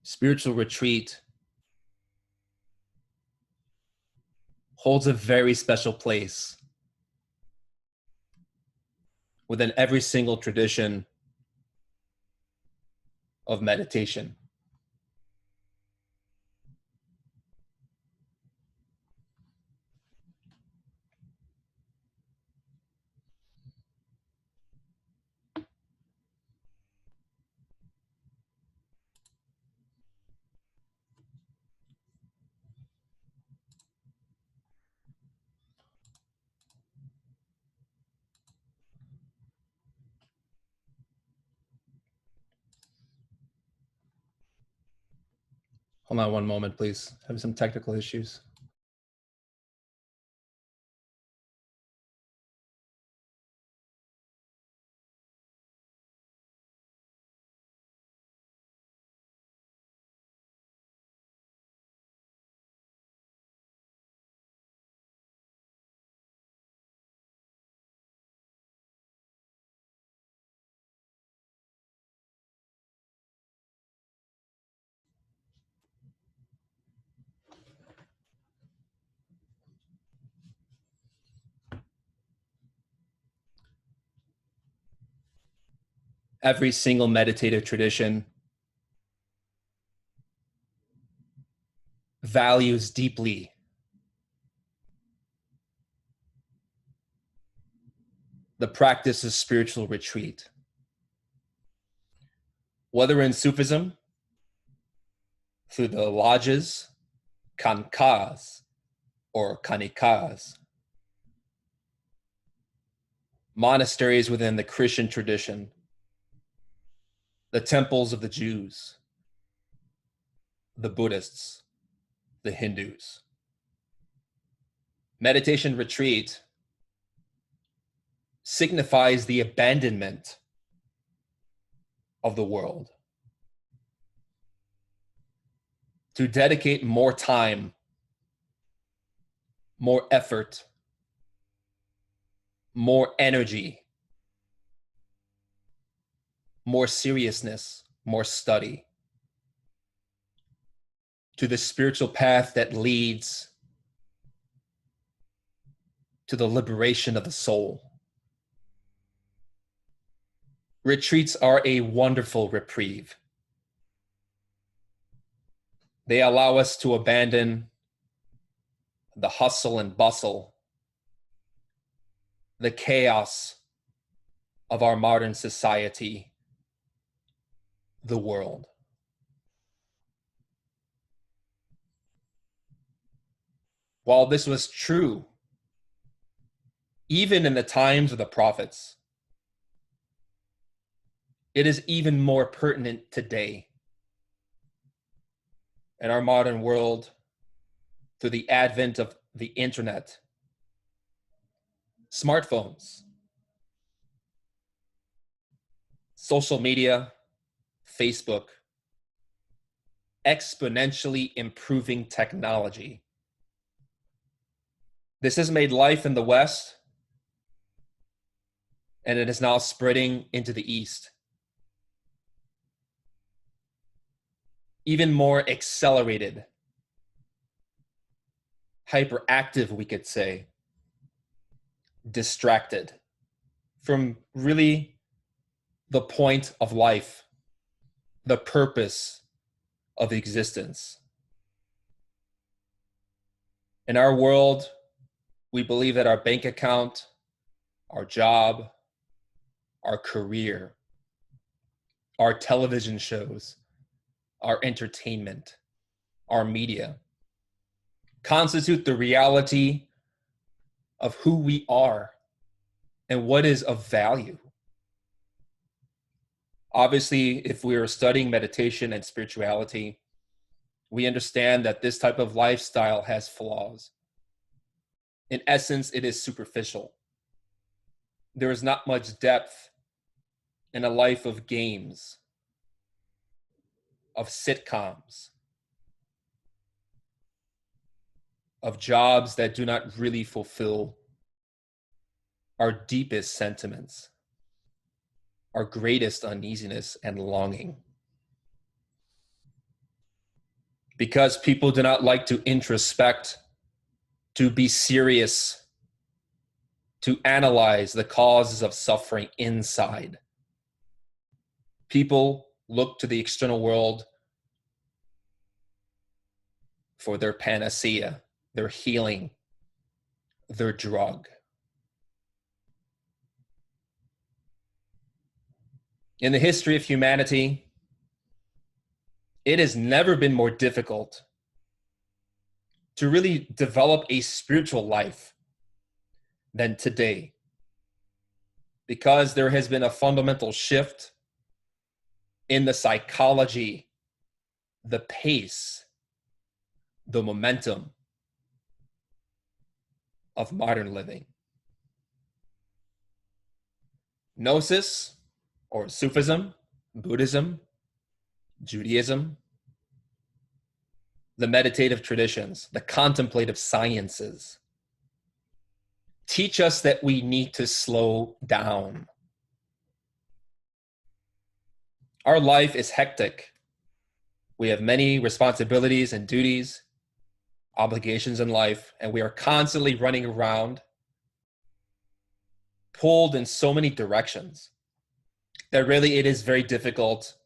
spiritual retreat holds a very special place within every single tradition of meditation. Hold on one moment, please. Having some technical issues. Every single meditative tradition values deeply the practice of spiritual retreat. Whether in Sufism, through the lodges, khanqahs, or kanikas, monasteries within the Christian tradition, the temples of the Jews, the Buddhists, the Hindus. Meditation retreat signifies the abandonment of the world to dedicate more time, more effort, more energy, more seriousness, more study to the spiritual path that leads to the liberation of the soul. Retreats are a wonderful reprieve. They allow us to abandon the hustle and bustle, the chaos of our modern society, the world. While this was true, even in the times of the prophets, it is even more pertinent today in our modern world through the advent of the internet, smartphones, social media, Facebook, exponentially improving technology. This has made life in the West, and it is now spreading into the East. Even more accelerated, hyperactive, we could say, distracted from really the point of life, the purpose of existence. In our world, we believe that our bank account, our job, our career, our television shows, our entertainment, our media constitute the reality of who we are and what is of value. Obviously, if we are studying meditation and spirituality, we understand that this type of lifestyle has flaws. In essence, it is superficial. There is not much depth in a life of games, of sitcoms, of jobs that do not really fulfill our deepest sentiments, our greatest uneasiness and longing. because people do not like to introspect, to be serious, to analyze the causes of suffering inside. People look to the external world for their panacea, their healing, their drug. In the history of humanity, it has never been more difficult to really develop a spiritual life than today, because there has been a fundamental shift in the psychology, the pace, the momentum of modern living. Gnosis, or Sufism, Buddhism, Judaism, the meditative traditions, the contemplative sciences, teach us that we need to slow down. Our life is hectic. We have many responsibilities and duties, obligations in life, and we are constantly running around, pulled in so many directions, that really it is very difficult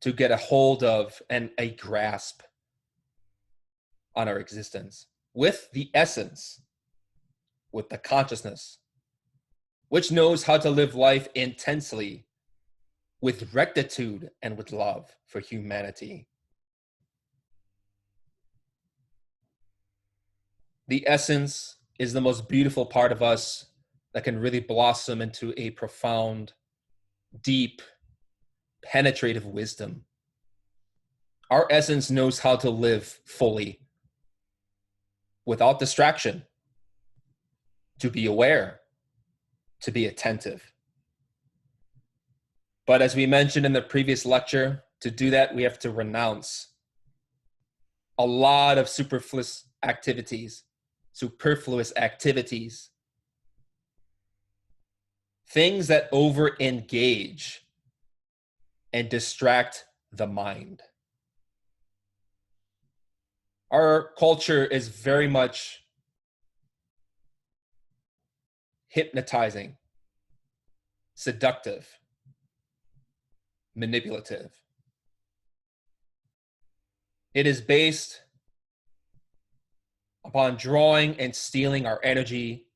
to get a hold of and a grasp on our existence with the essence, with the consciousness, which knows how to live life intensely with rectitude and with love for humanity. The essence is the most beautiful part of us that can really blossom into a profound, deep, penetrative wisdom. Our essence knows how to live fully, without distraction, to be aware, to be attentive. But as we mentioned in the previous lecture, to do that, we have to renounce a lot of superfluous activities, things that over-engage and distract the mind. Our culture is very much hypnotizing, seductive, manipulative. It is based upon drawing and stealing our energy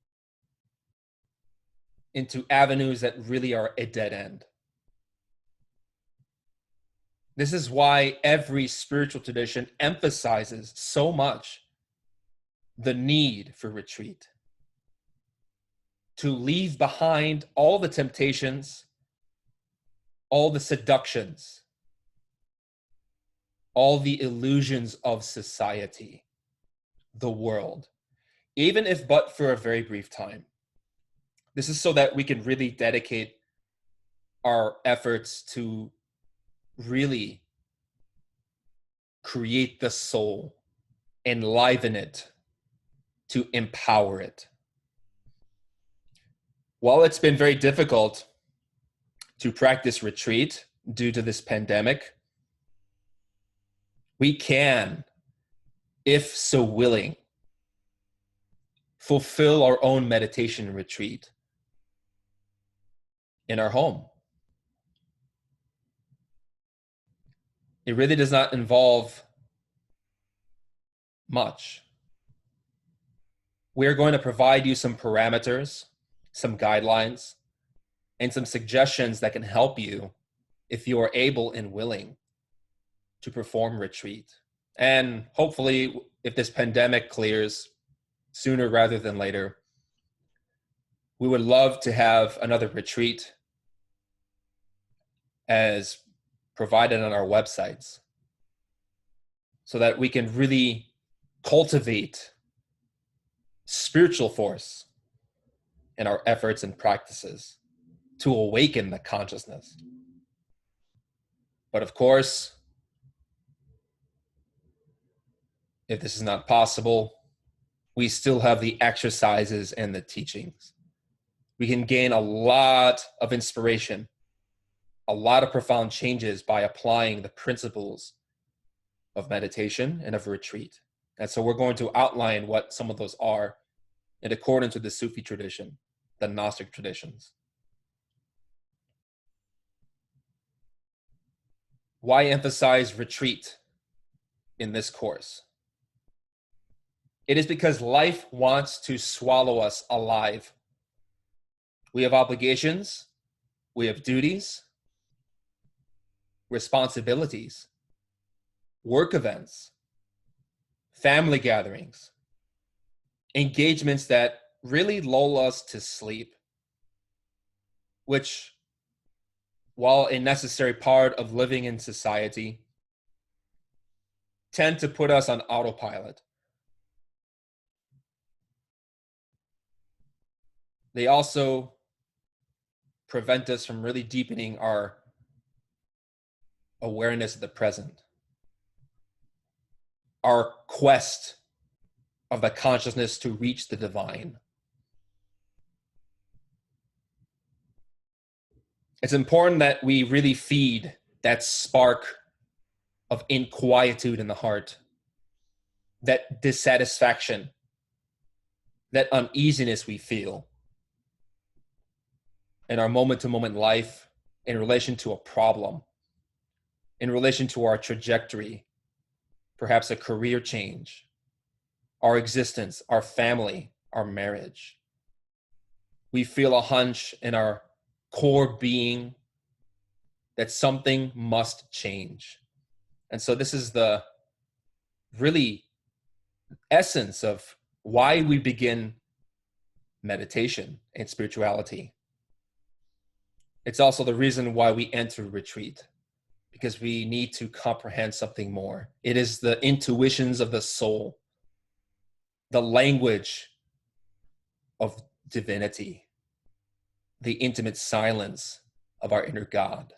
into avenues that really are a dead end. This is why every spiritual tradition emphasizes so much the need for retreat, to leave behind all the temptations, all the seductions, all the illusions of society, the world, even if but for a very brief time. This is so that we can really dedicate our efforts to really create the soul, enliven it, to empower it. While it's been very difficult to practice retreat due to this pandemic, we can, if so willing, fulfill our own meditation retreat in our home. It really does not involve much. We're going to provide you some parameters, some guidelines, and some suggestions that can help you if you are able and willing to perform retreat. And hopefully, if this pandemic clears sooner rather than later, we would love to have another retreat as provided on our websites, so that we can really cultivate spiritual force in our efforts and practices to awaken the consciousness. But of course, if this is not possible, we still have the exercises and the teachings. We can gain a lot of inspiration, a lot of profound changes by applying the principles of meditation, and of retreat. And so we're going to outline what some of those are in accordance with the Sufi tradition, the Gnostic traditions. Why emphasize retreat in this course? It is because life wants to swallow us alive. We have obligations, we have duties, responsibilities, work events, family gatherings, engagements that really lull us to sleep, which, while a necessary part of living in society, tend to put us on autopilot. They also prevent us from really deepening our awareness of the present, our quest of the consciousness to reach the divine. It's important that we really feed that spark of inquietude in the heart, that dissatisfaction, that uneasiness we feel in our moment-to-moment life in relation to a problem, in relation to our trajectory, perhaps a career change, our existence, our family, our marriage. We feel a hunch in our core being that something must change. And so this is the really essence of why we begin meditation and spirituality. It's also the reason why we enter retreat, because we need to comprehend something more. It is the intuitions of the soul, the language of divinity, the intimate silence of our inner God.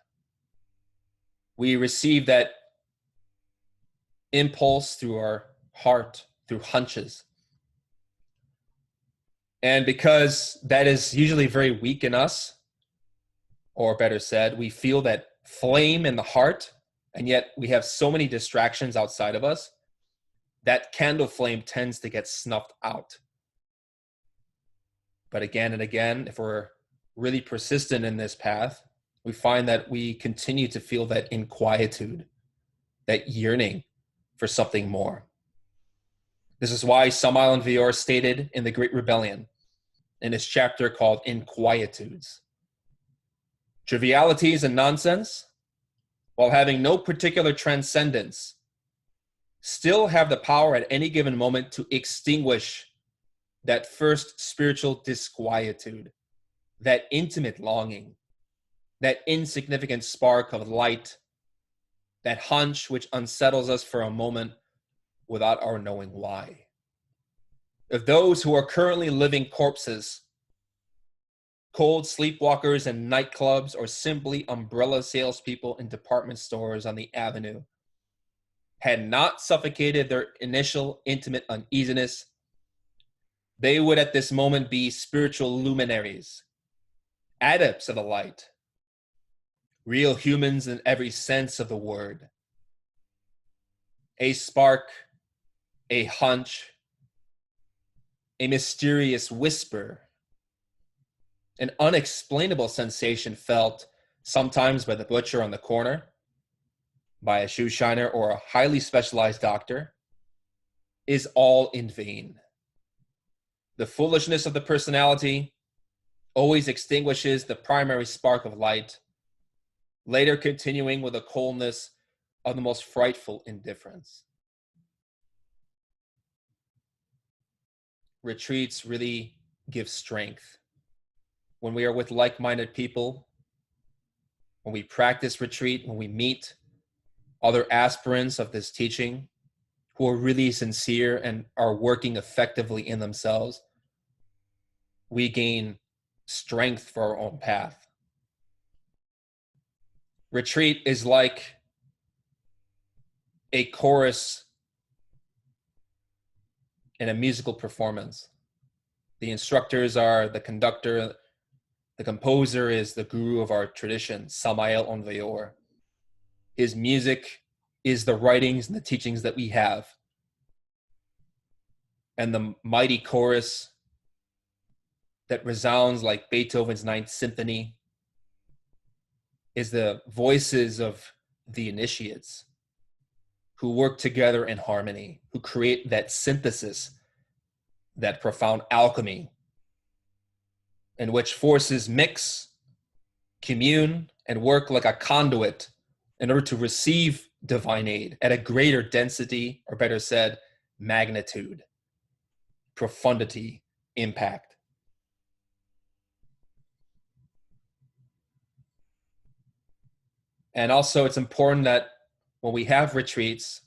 We receive that impulse through our heart, through hunches. And because that is usually very weak in us, or better said, we feel that flame in the heart, and yet we have so many distractions outside of us, that candle flame tends to get snuffed out. But again and again, if we're really persistent in this path, we find that we continue to feel that inquietude, that yearning for something more. This is why Samael Aun Weor stated in The Great Rebellion, in his chapter called Inquietudes, trivialities and nonsense, while having no particular transcendence, still have the power at any given moment to extinguish that first spiritual disquietude, that intimate longing, that insignificant spark of light, that hunch which unsettles us for a moment without our knowing why. If those who are currently living corpses, cold sleepwalkers in nightclubs, or simply umbrella salespeople in department stores on the avenue, had not suffocated their initial intimate uneasiness, they would at this moment be spiritual luminaries, adepts of the light, real humans in every sense of the word. A spark, a hunch, a mysterious whisper, an unexplainable sensation felt sometimes by the butcher on the corner, by a shoe shiner, or a highly specialized doctor, is all in vain. The foolishness of the personality always extinguishes the primary spark of light, later continuing with the coldness of the most frightful indifference. Retreats really give strength. When we are with like-minded people, when we practice retreat, when we meet other aspirants of this teaching who are really sincere and are working effectively in themselves, we gain strength for our own path. Retreat is like a chorus in a musical performance. The instructors are the conductor, the composer is the guru of our tradition, Samael Aun Weor. His music is the writings and the teachings that we have. And the mighty chorus that resounds like Beethoven's Ninth Symphony is the voices of the initiates who work together in harmony, who create that synthesis, that profound alchemy in which forces mix, commune, and work like a conduit in order to receive divine aid at a greater density, or better said, magnitude, profundity, impact. And also, it's important that when we have retreats,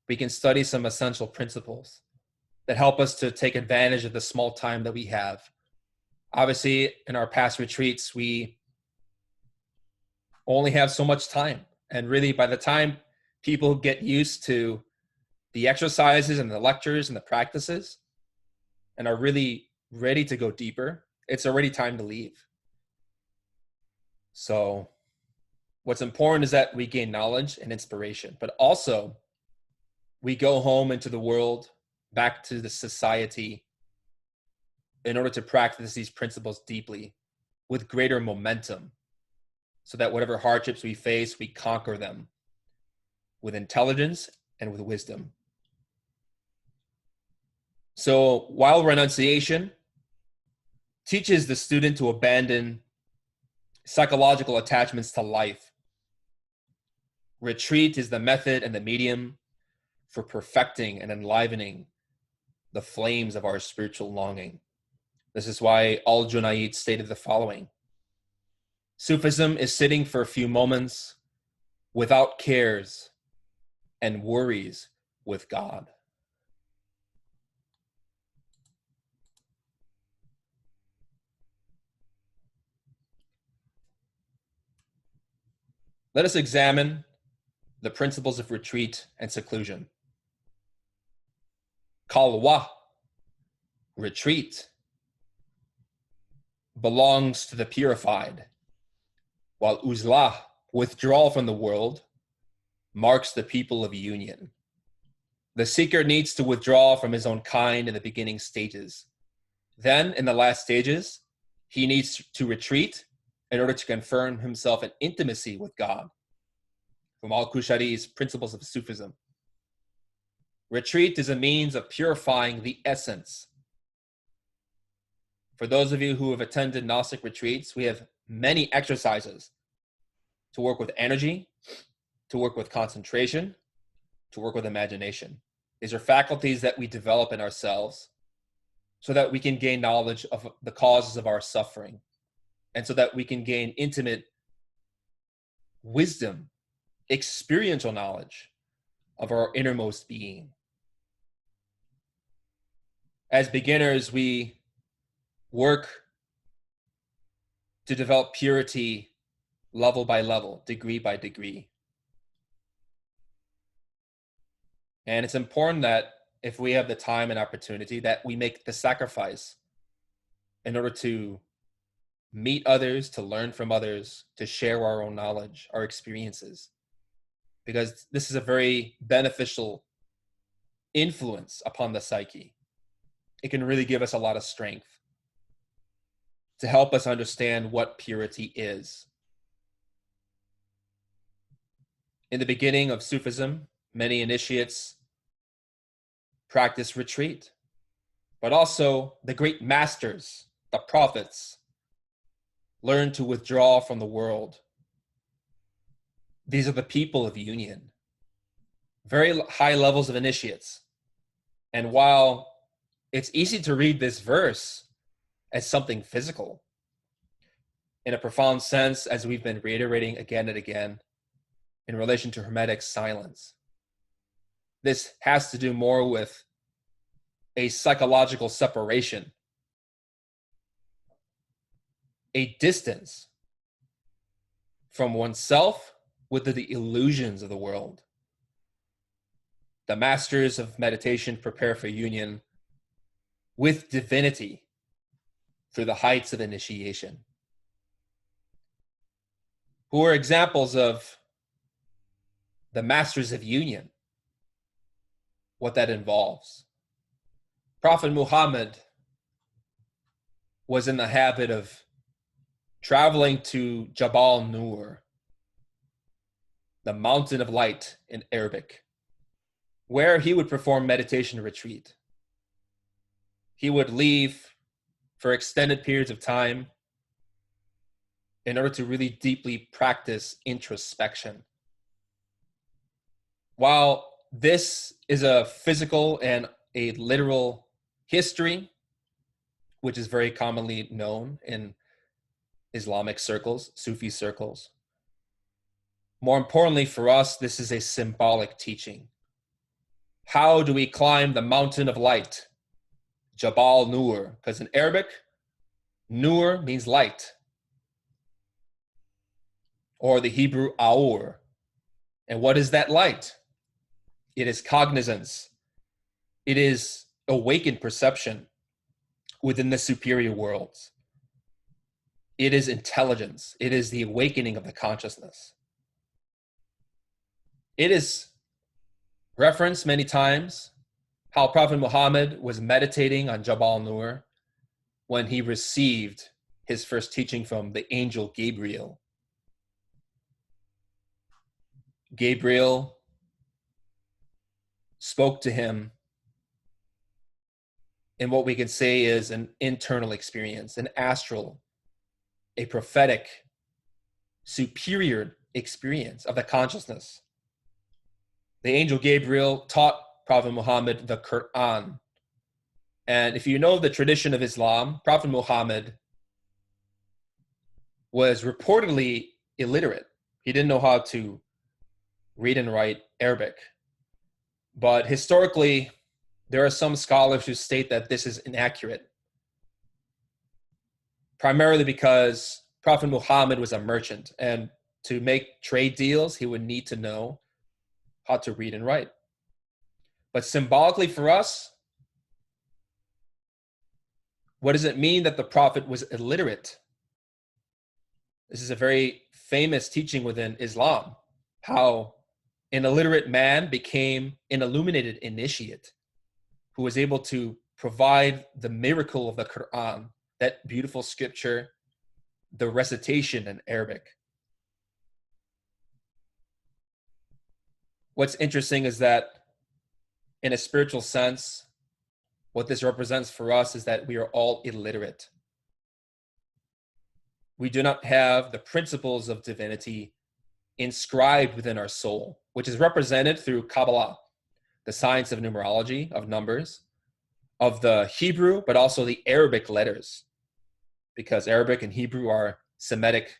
we can study some essential principles that help us to take advantage of the small time that we have. Obviously, in our past retreats, we only have so much time. And really, by the time people get used to the exercises and the lectures and the practices and are really ready to go deeper, it's already time to leave. So what's important is that we gain knowledge and inspiration, but also we go home into the world, back to the society, in order to practice these principles deeply with greater momentum, so that whatever hardships we face, we conquer them with intelligence and with wisdom. So while renunciation teaches the student to abandon psychological attachments to life, retreat is the method and the medium for perfecting and enlivening the flames of our spiritual longing. This is why Al-Junayd stated the following: Sufism is sitting for a few moments without cares and worries with God. Let us examine the principles of retreat and seclusion. Khalwa, retreat, belongs to the purified, while uzlah, withdrawal from the world, marks the people of union. The seeker needs to withdraw from his own kind in the beginning stages. Then, in the last stages, he needs to retreat in order to confirm himself in intimacy with God. From Al-Qushayri's Principles of Sufism. Retreat is a means of purifying the essence. For those of you who have attended Gnostic retreats, we have many exercises to work with energy, to work with concentration, to work with imagination. These are faculties that we develop in ourselves so that we can gain knowledge of the causes of our suffering, and so that we can gain intimate wisdom, experiential knowledge of our innermost being. As beginners, we work to develop purity level by level, degree by degree. And it's important that if we have the time and opportunity, that we make the sacrifice in order to meet others, to learn from others, to share our own knowledge, our experiences. Because this is a very beneficial influence upon the psyche. It can really give us a lot of strength to help us understand what purity is. In the beginning of Sufism, many initiates practice retreat, but also the great masters, the prophets, learn to withdraw from the world. These are the people of union, very high levels of initiates. And while it's easy to read this verse as something physical, in a profound sense, as we've been reiterating again and again, in relation to Hermetic silence, this has to do more with a psychological separation, a distance from oneself with the illusions of the world. The masters of meditation prepare for union with divinity through the heights of initiation. Who are examples of the masters of union, what that involves. Prophet Muhammad was in the habit of traveling to Jabal Nur, the mountain of light in Arabic, where he would perform meditation retreat. He would leave for extended periods of time in order to really deeply practice introspection. While this is a physical and a literal history, which is very commonly known in Islamic circles, Sufi circles, more importantly for us, this is a symbolic teaching. How do we climb the mountain of light? Jabal Nur, because in Arabic, Nur means light, or the Hebrew Aur. And what is that light? It is cognizance. It is awakened perception within the superior worlds. It is intelligence. It is the awakening of the consciousness. It is referenced many times how Prophet Muhammad was meditating on Jabal Nur when he received his first teaching from the angel Gabriel. Gabriel spoke to him in what we could say is an internal experience, an astral, a prophetic, superior experience of the consciousness. The angel Gabriel taught Prophet Muhammad the Quran. And if you know the tradition of Islam, Prophet Muhammad was reportedly illiterate. He didn't know how to read and write Arabic. But historically, there are some scholars who state that this is inaccurate, primarily because Prophet Muhammad was a merchant, and to make trade deals, he would need to know how to read and write. But symbolically for us, what does it mean that the Prophet was illiterate? This is a very famous teaching within Islam, how an illiterate man became an illuminated initiate who was able to provide the miracle of the Quran, that beautiful scripture, the recitation in Arabic. What's interesting is that in a spiritual sense, what this represents for us is that we are all illiterate. We do not have the principles of divinity inscribed within our soul, which is represented through Kabbalah, the science of numerology, of numbers, of the Hebrew, but also the Arabic letters, because Arabic and Hebrew are Semitic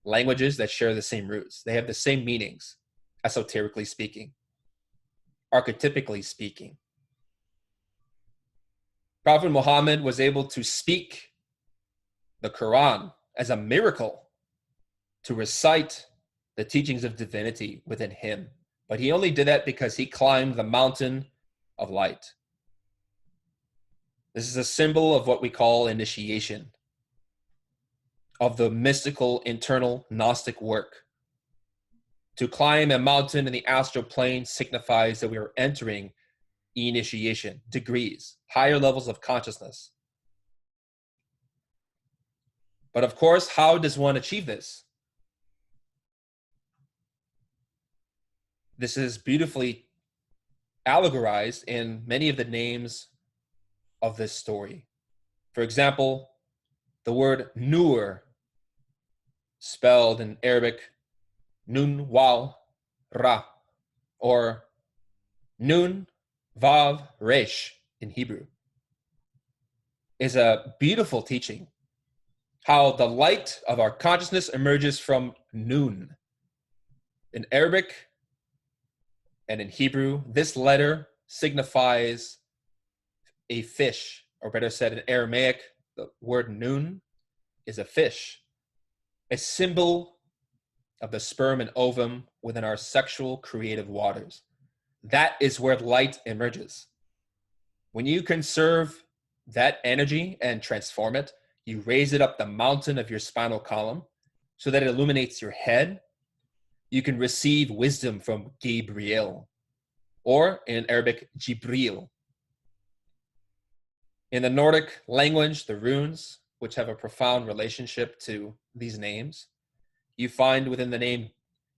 languages that share the same roots. They have the same meanings, esoterically speaking, archetypically speaking. Prophet Muhammad was able to speak the Quran as a miracle, to recite the teachings of divinity within him. But he only did that because he climbed the mountain of light. This is a symbol of what we call initiation, of the mystical internal Gnostic work. To climb a mountain in the astral plane signifies that we are entering initiation, degrees, higher levels of consciousness. But of course, how does one achieve this? This is beautifully allegorized in many of the names of this story. For example, the word Nur, spelled in Arabic Nun Waw Ra, or Nun Vav Resh in Hebrew, is a beautiful teaching. How the light of our consciousness emerges from Nun. In Arabic and in Hebrew, this letter signifies a fish, or better said, in Aramaic, the word Nun is a fish, a symbol of the sperm and ovum within our sexual creative waters. That is where light emerges. When you conserve that energy and transform it, you raise it up the mountain of your spinal column so that it illuminates your head, You can receive wisdom from Gabriel, or in Arabic, Jibril. In the Nordic language, the runes, which have a profound relationship to these names, you find within the name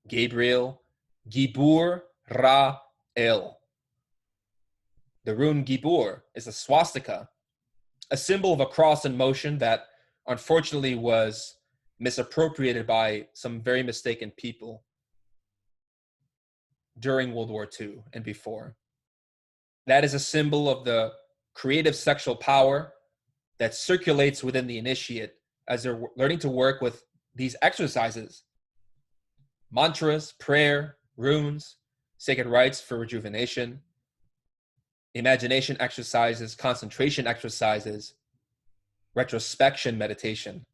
Gabriel, Gibur Ra El. The rune Gibur is a swastika, a symbol of a cross in motion that unfortunately was misappropriated by some very mistaken people during World War II and before. That is a symbol of the creative sexual power that circulates within the initiate as they're learning to work with these exercises, mantras, prayer, runes, sacred rites for rejuvenation, imagination exercises, concentration exercises, retrospection meditation.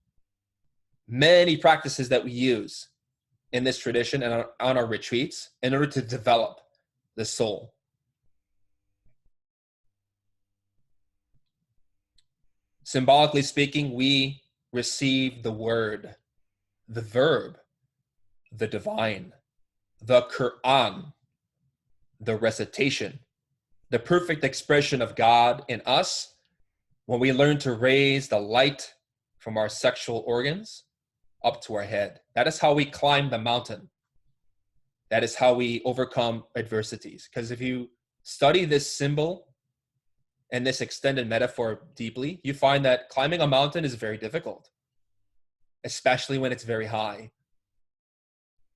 Many practices that we use in this tradition and on our retreats in order to develop the soul. Symbolically speaking, we receive the word, the verb, the divine, the Quran, the recitation, the perfect expression of God in us when we learn to raise the light from our sexual organs up to our head. That is how we climb the mountain. That is how we overcome adversities. Because if you study this symbol and this extended metaphor deeply, you find that climbing a mountain is very difficult, especially when it's very high.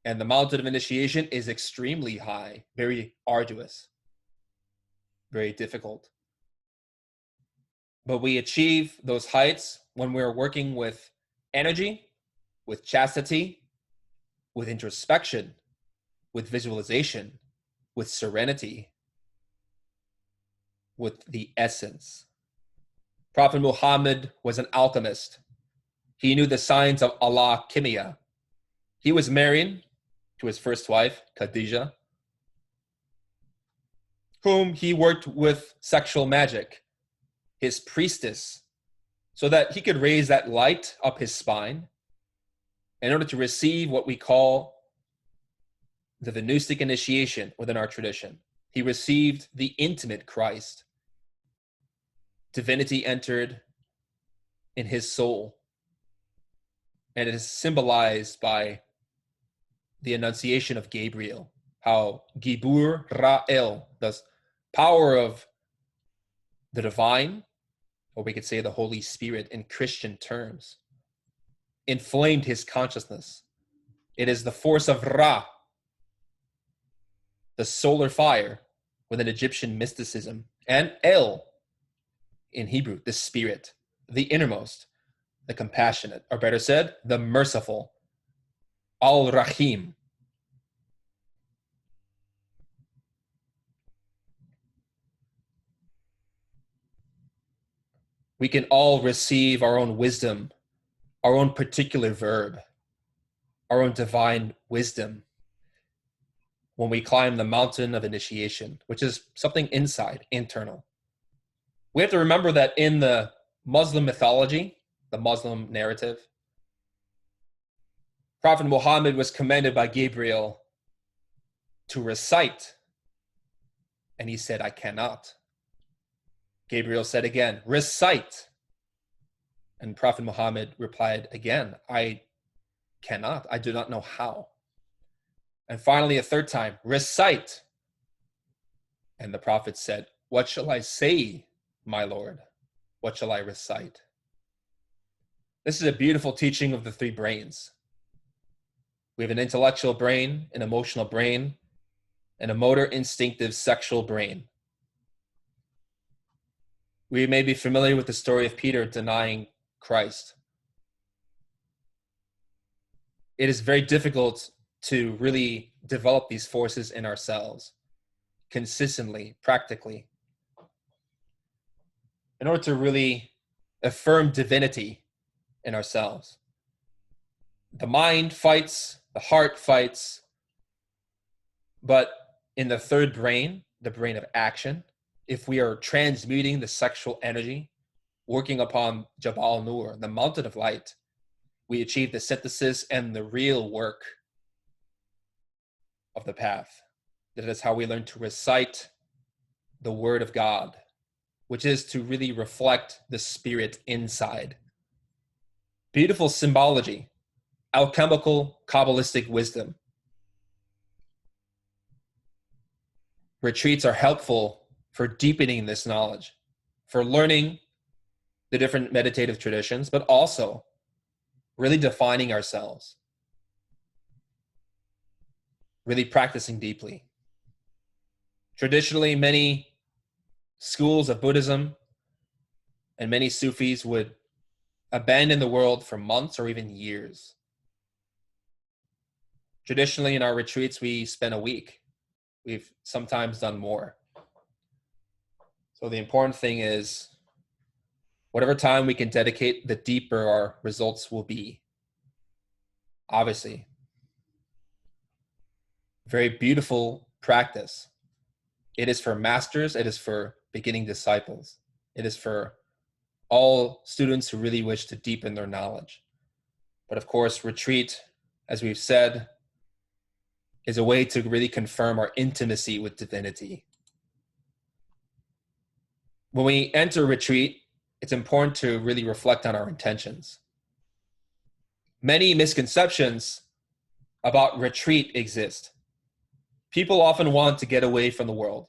And the mountain of initiation is extremely high, very arduous, very difficult. But we achieve those heights when we're working with energy, with chastity, with introspection, with visualization, with serenity, with the essence. Prophet Muhammad was an alchemist. He knew the science of alchemy. He was married to his first wife, Khadija, whom he worked with sexual magic, his priestess, so that he could raise that light up his spine in order to receive what we call the Venustic initiation within our tradition. He received the intimate Christ. Divinity entered in his soul, and it is symbolized by the Annunciation of Gabriel, how Gibur Ra'el, the power of the divine, or we could say the Holy Spirit in Christian terms, inflamed his consciousness. It is the force of Ra, the solar fire within Egyptian mysticism, and El in Hebrew, the spirit, the innermost, the compassionate, or better said, the merciful, Al-Rahim. We can all receive our own wisdom, our own particular verb, our own divine wisdom when we climb the mountain of initiation, which is something inside, internal. We have to remember that in the Muslim mythology, the Muslim narrative, Prophet Muhammad was commanded by Gabriel to recite, and he said, I cannot. Gabriel said again, recite. And Prophet Muhammad replied again, I cannot. I do not know how. And finally, a third time, recite. And the Prophet said, what shall I say, my Lord? What shall I recite? This is a beautiful teaching of the three brains. We have an intellectual brain, an emotional brain, and a motor, instinctive, sexual brain. We may be familiar with the story of Peter denying Christ. It is very difficult to really develop these forces in ourselves consistently, practically, in order to really affirm divinity in ourselves. The mind fights, the heart fights, but in the third brain, the brain of action, if we are transmuting the sexual energy, working upon Jabal Nur, the mountain of light, we achieve the synthesis and the real work of the path. That is how we learn to recite the word of God, which is to really reflect the spirit inside. Beautiful symbology, alchemical, Kabbalistic wisdom. Retreats are helpful for deepening this knowledge, for learning the different meditative traditions, but also really defining ourselves, really practicing deeply. Traditionally, many schools of Buddhism and many Sufis would abandon the world for months or even years. Traditionally, in our retreats, we spend a week. We've sometimes done more. So the important thing is, whatever time we can dedicate, the deeper our results will be. Obviously, very beautiful practice. It is for masters. It is for beginning disciples. It is for all students who really wish to deepen their knowledge. But of course, retreat, as we've said, is a way to really confirm our intimacy with divinity. When we enter retreat, it's important to really reflect on our intentions. Many misconceptions about retreat exist. People often want to get away from the world.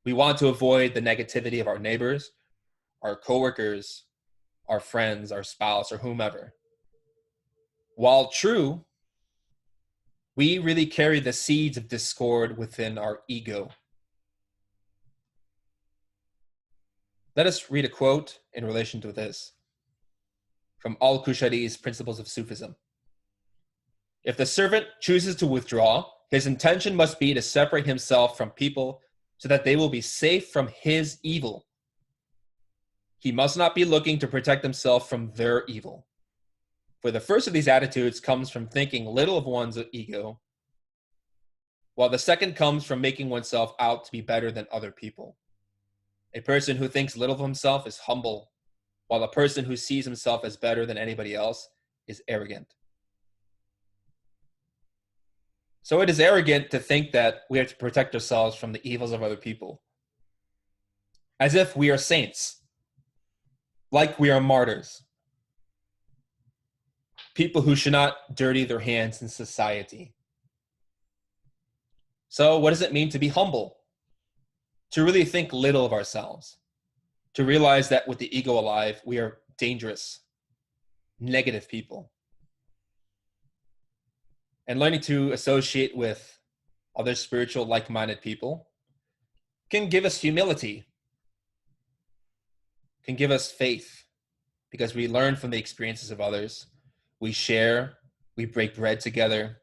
We want to avoid the negativity of our neighbors, our coworkers, our friends, our spouse, or whomever. While true, we really carry the seeds of discord within our ego. Let us read a quote in relation to this from Al-Qushayri's Principles of Sufism. If the servant chooses to withdraw, his intention must be to separate himself from people so that they will be safe from his evil. He must not be looking to protect himself from their evil. For the first of these attitudes comes from thinking little of one's ego, while the second comes from making oneself out to be better than other people. A person who thinks little of himself is humble, while a person who sees himself as better than anybody else is arrogant. So it is arrogant to think that we have to protect ourselves from the evils of other people, as if we are saints, like we are martyrs, people who should not dirty their hands in society. So what does it mean to be humble? To really think little of ourselves, to realize that with the ego alive, we are dangerous, negative people. And learning to associate with other spiritual, like-minded people can give us humility, can give us faith, because we learn from the experiences of others. We share, we break bread together,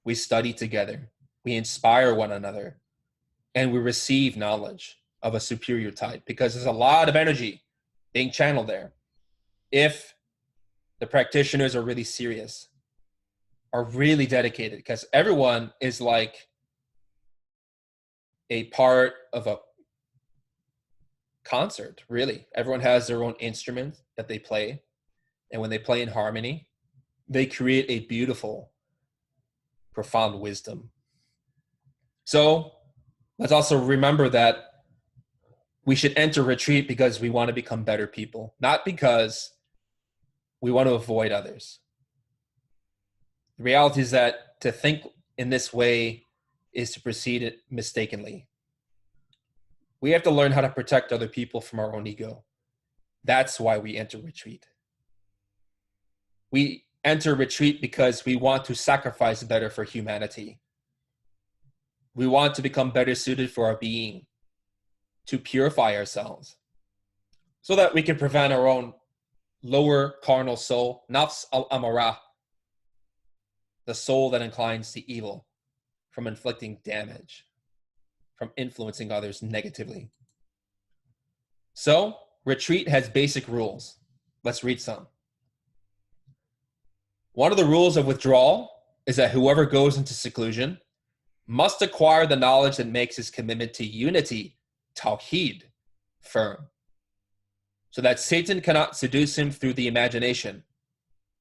we study together, we inspire one another, and we receive knowledge of a superior type, because there's a lot of energy being channeled there. If the practitioners are really serious, are really dedicated, because everyone is like a part of a concert, really. Everyone has their own instrument that they play, and when they play in harmony, they create a beautiful, profound wisdom. So let's also remember that we should enter retreat because we want to become better people, not because we want to avoid others. The reality is that to think in this way is to proceed mistakenly. We have to learn how to protect other people from our own ego. That's why we enter retreat. We enter retreat because we want to sacrifice better for humanity. We want to become better suited for our being, to purify ourselves, so that we can prevent our own lower carnal soul, nafs al-amarah, the soul that inclines to evil, from inflicting damage, from influencing others negatively. So, retreat has basic rules. Let's read some. One of the rules of withdrawal is that whoever goes into seclusion must acquire the knowledge that makes his commitment to unity, tawheed, firm, so that Satan cannot seduce him through the imagination.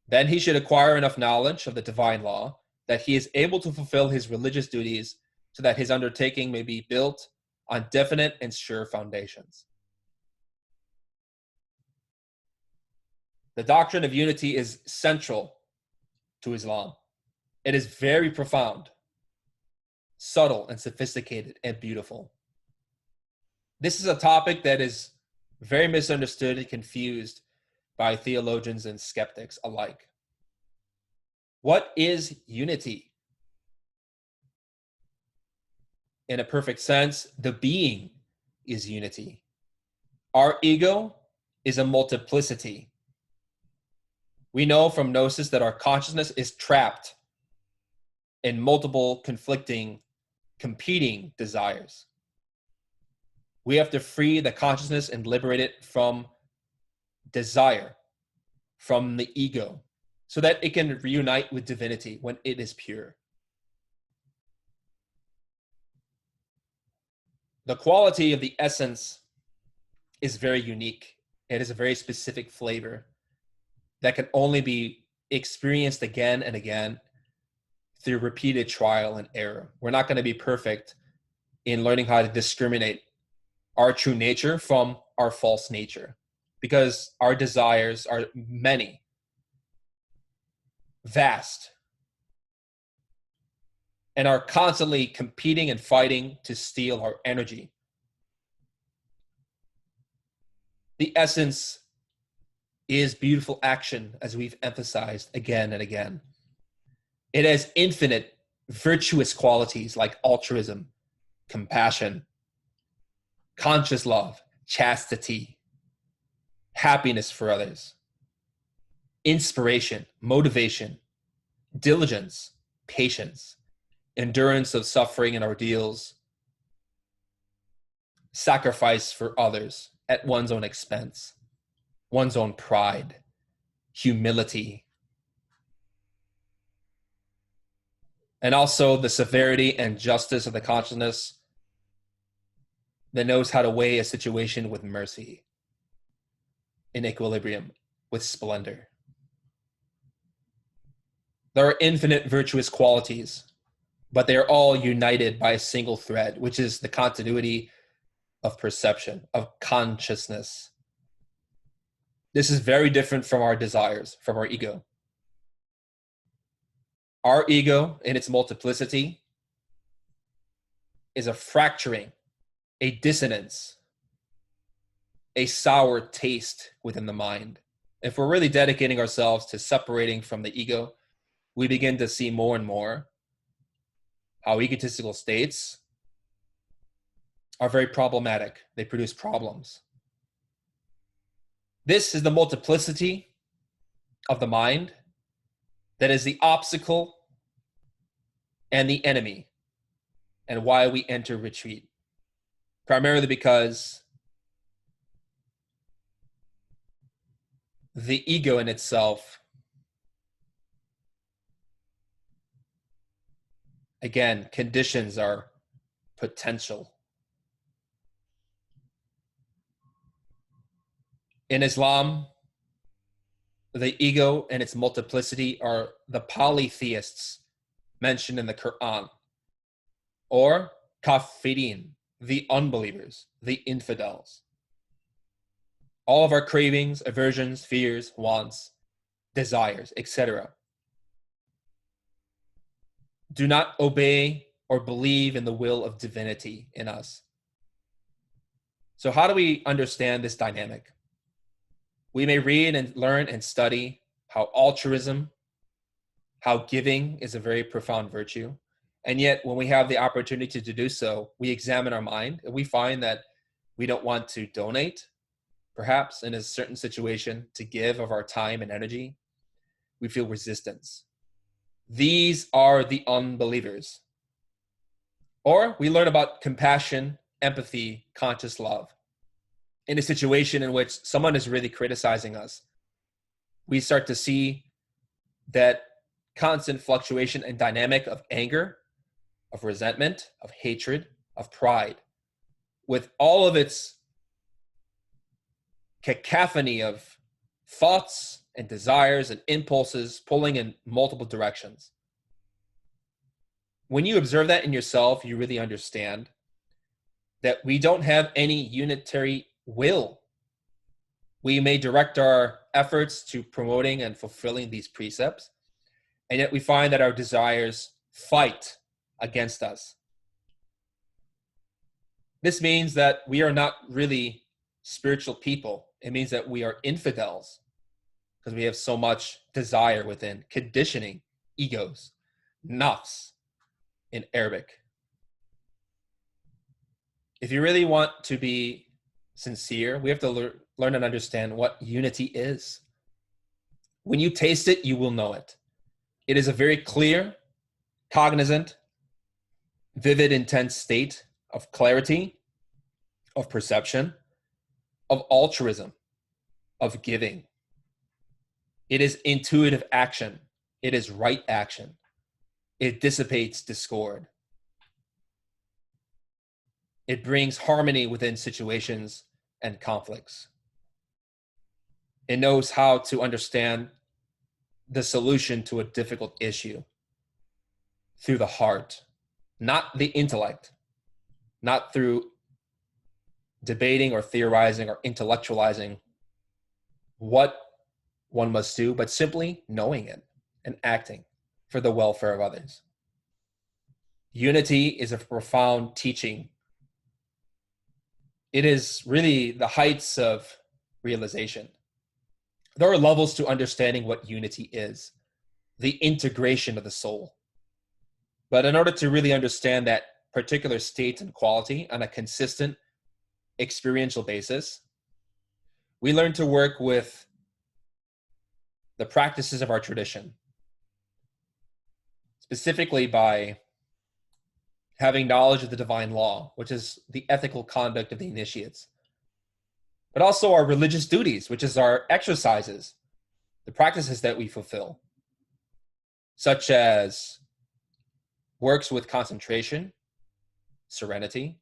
Then he should acquire enough knowledge of the divine law that he is able to fulfill his religious duties so that his undertaking may be built on definite and sure foundations. The doctrine of unity is central to Islam. It is very profound, subtle, and sophisticated, and beautiful. This is a topic that is very misunderstood and confused by theologians and skeptics alike. What is unity? In a perfect sense, the being is unity. Our ego is a multiplicity. We know from Gnosis that our consciousness is trapped in multiple conflicting, competing desires. We have to free the consciousness and liberate it from desire, from the ego, so that it can reunite with divinity when it is pure. The quality of the essence is very unique. It is a very specific flavor that can only be experienced again and again through repeated trial and error. We're not going to be perfect in learning how to discriminate our true nature from our false nature, because our desires are many, vast, and are constantly competing and fighting to steal our energy. The essence is beautiful action, as we've emphasized again and again. It has infinite virtuous qualities like altruism, compassion, conscious love, chastity, happiness for others, inspiration, motivation, diligence, patience, endurance of suffering and ordeals, sacrifice for others at one's own expense, one's own pride, humility, and also the severity and justice of the consciousness that knows how to weigh a situation with mercy, in equilibrium, with splendor. There are infinite virtuous qualities, but they are all united by a single thread, which is the continuity of perception, of consciousness. This is very different from our desires, from our ego. Our ego, in its multiplicity, is a fracturing, a dissonance, a sour taste within the mind. If we're really dedicating ourselves to separating from the ego, we begin to see more and more how egotistical states are very problematic. They produce problems. This is the multiplicity of the mind that is the obstacle and the enemy, and why we enter retreat. Primarily because the ego in itself, again, conditions our potential. In Islam, the ego and its multiplicity are the polytheists mentioned in the Quran, or kafirin, the unbelievers, the infidels. All of our cravings, aversions, fears, wants, desires, etc., do not obey or believe in the will of divinity in us. So how do we understand this dynamic? We may read and learn and study how altruism, how giving is a very profound virtue. And yet, when we have the opportunity to do so, we examine our mind and we find that we don't want to donate, perhaps in a certain situation, to give of our time and energy. We feel resistance. These are the unbelievers. Or we learn about compassion, empathy, conscious love. In a situation in which someone is really criticizing us, we start to see that constant fluctuation and dynamic of anger, of resentment, of hatred, of pride, with all of its cacophony of thoughts and desires and impulses pulling in multiple directions. When you observe that in yourself, you really understand that we don't have any unitary will. We may direct our efforts to promoting and fulfilling these precepts, and yet we find that our desires fight against us. This means that we are not really spiritual people. It means that we are infidels because we have so much desire within, conditioning, egos, nafs in Arabic. If you really want to be sincere, we have to learn and understand what unity is. When you taste it, you will know it. It is a very clear, cognizant, vivid, intense state of clarity, of perception, of altruism, of giving. It is intuitive action. It is right action. It dissipates discord. It brings harmony within situations and conflicts. It knows how to understand the solution to a difficult issue through the heart, not the intellect, not through debating or theorizing or intellectualizing what one must do, but simply knowing it and acting for the welfare of others. Unity is a profound teaching. It is really the heights of realization. There are levels to understanding what unity is, the integration of the soul. But in order to really understand that particular state and quality on a consistent experiential basis, we learn to work with the practices of our tradition, specifically by having knowledge of the divine law, which is the ethical conduct of the initiates, but also our religious duties, which is our exercises, the practices that we fulfill, such as works with concentration, serenity,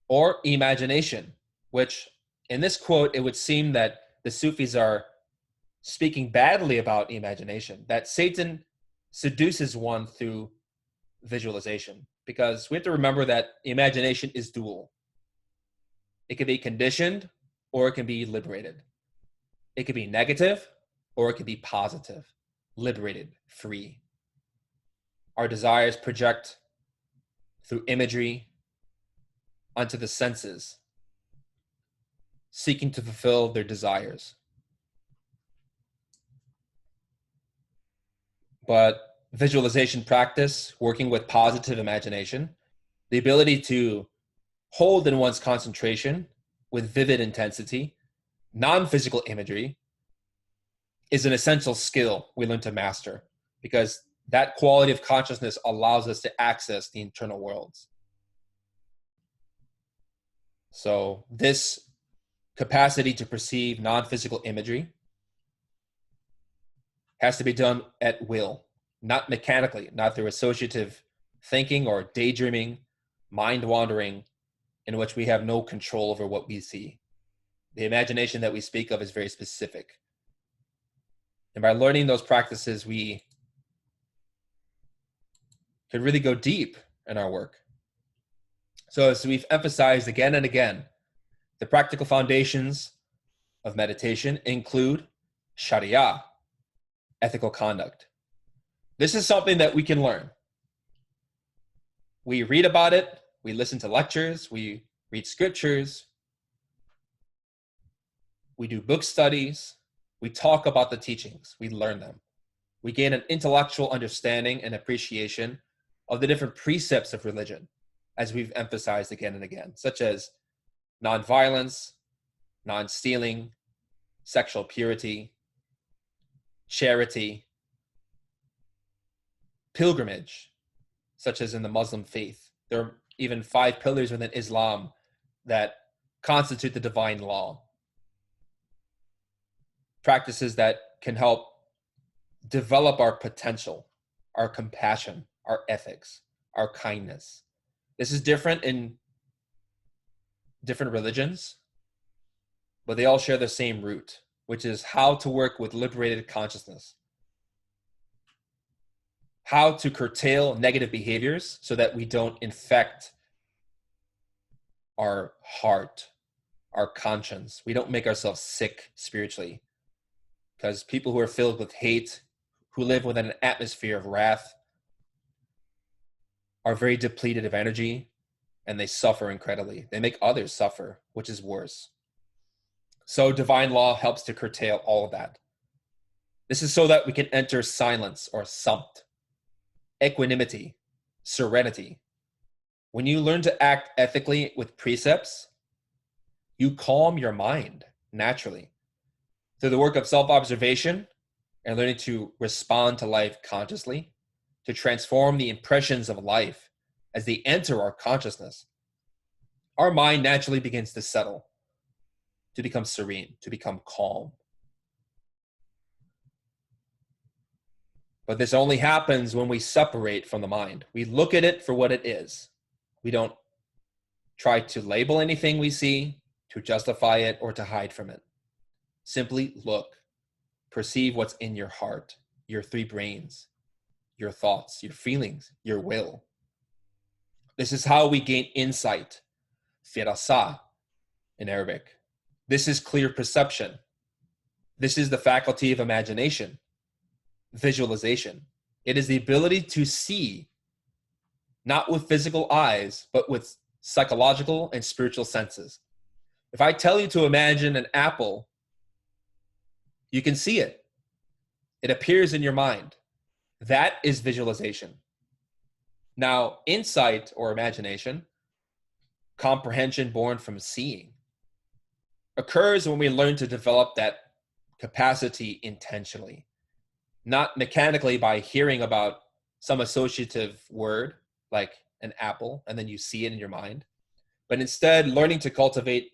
or imagination, which in this quote, it would seem that the Sufis are speaking badly about imagination, that Satan seduces one through visualization, because we have to remember that imagination is dual. It can be conditioned or it can be liberated. It can be negative or it can be positive, liberated, free. Our desires project through imagery onto the senses, seeking to fulfill their desires. But visualization practice, working with positive imagination, the ability to hold in one's concentration with vivid intensity, non-physical imagery, is an essential skill we learn to master, because that quality of consciousness allows us to access the internal worlds. So this capacity to perceive non-physical imagery has to be done at will, not mechanically, not through associative thinking or daydreaming, mind wandering, in which we have no control over what we see. The imagination that we speak of is very specific. And by learning those practices, we can really go deep in our work. So as we've emphasized again and again, the practical foundations of meditation include Sharia, ethical conduct. This is something that we can learn. We read about it, we listen to lectures, we read scriptures, we do book studies, we talk about the teachings, we learn them. We gain an intellectual understanding and appreciation of the different precepts of religion, as we've emphasized again and again, such as nonviolence, non-stealing, sexual purity, charity, pilgrimage, such as in the Muslim faith. There are even 5 pillars within Islam that constitute the divine law. Practices that can help develop our potential, our compassion, our ethics, our kindness. This is different in different religions, but they all share the same root, which is how to work with liberated consciousness. how to curtail negative behaviors so that we don't infect our heart, our conscience. We don't make ourselves sick spiritually, because people who are filled with hate, who live within an atmosphere of wrath, are very depleted of energy, and they suffer incredibly. They make others suffer, which is worse. So divine law helps to curtail all of that. This is so that we can enter silence or samt, equanimity, serenity. When you learn to act ethically with precepts, you calm your mind naturally through the work of self-observation and learning to respond to life consciously, to transform the impressions of life as they enter our consciousness. Our mind naturally begins to settle, to become serene, to become calm. But this only happens when we separate from the mind. We look at it for what it is. We don't try to label anything we see, to justify it, or to hide from it. Simply look, perceive what's in your heart, your three brains, your thoughts, your feelings, your will. This is how we gain insight, firasa in Arabic. This is clear perception. This is the faculty of imagination, visualization. It is the ability to see, not with physical eyes, but with psychological and spiritual senses. If I tell you to imagine an apple, you can see it. It appears in your mind. That is visualization. Now, insight or imagination, comprehension born from seeing, occurs when we learn to develop that capacity intentionally, not mechanically by hearing about some associative word like an apple, and then you see it in your mind, but instead learning to cultivate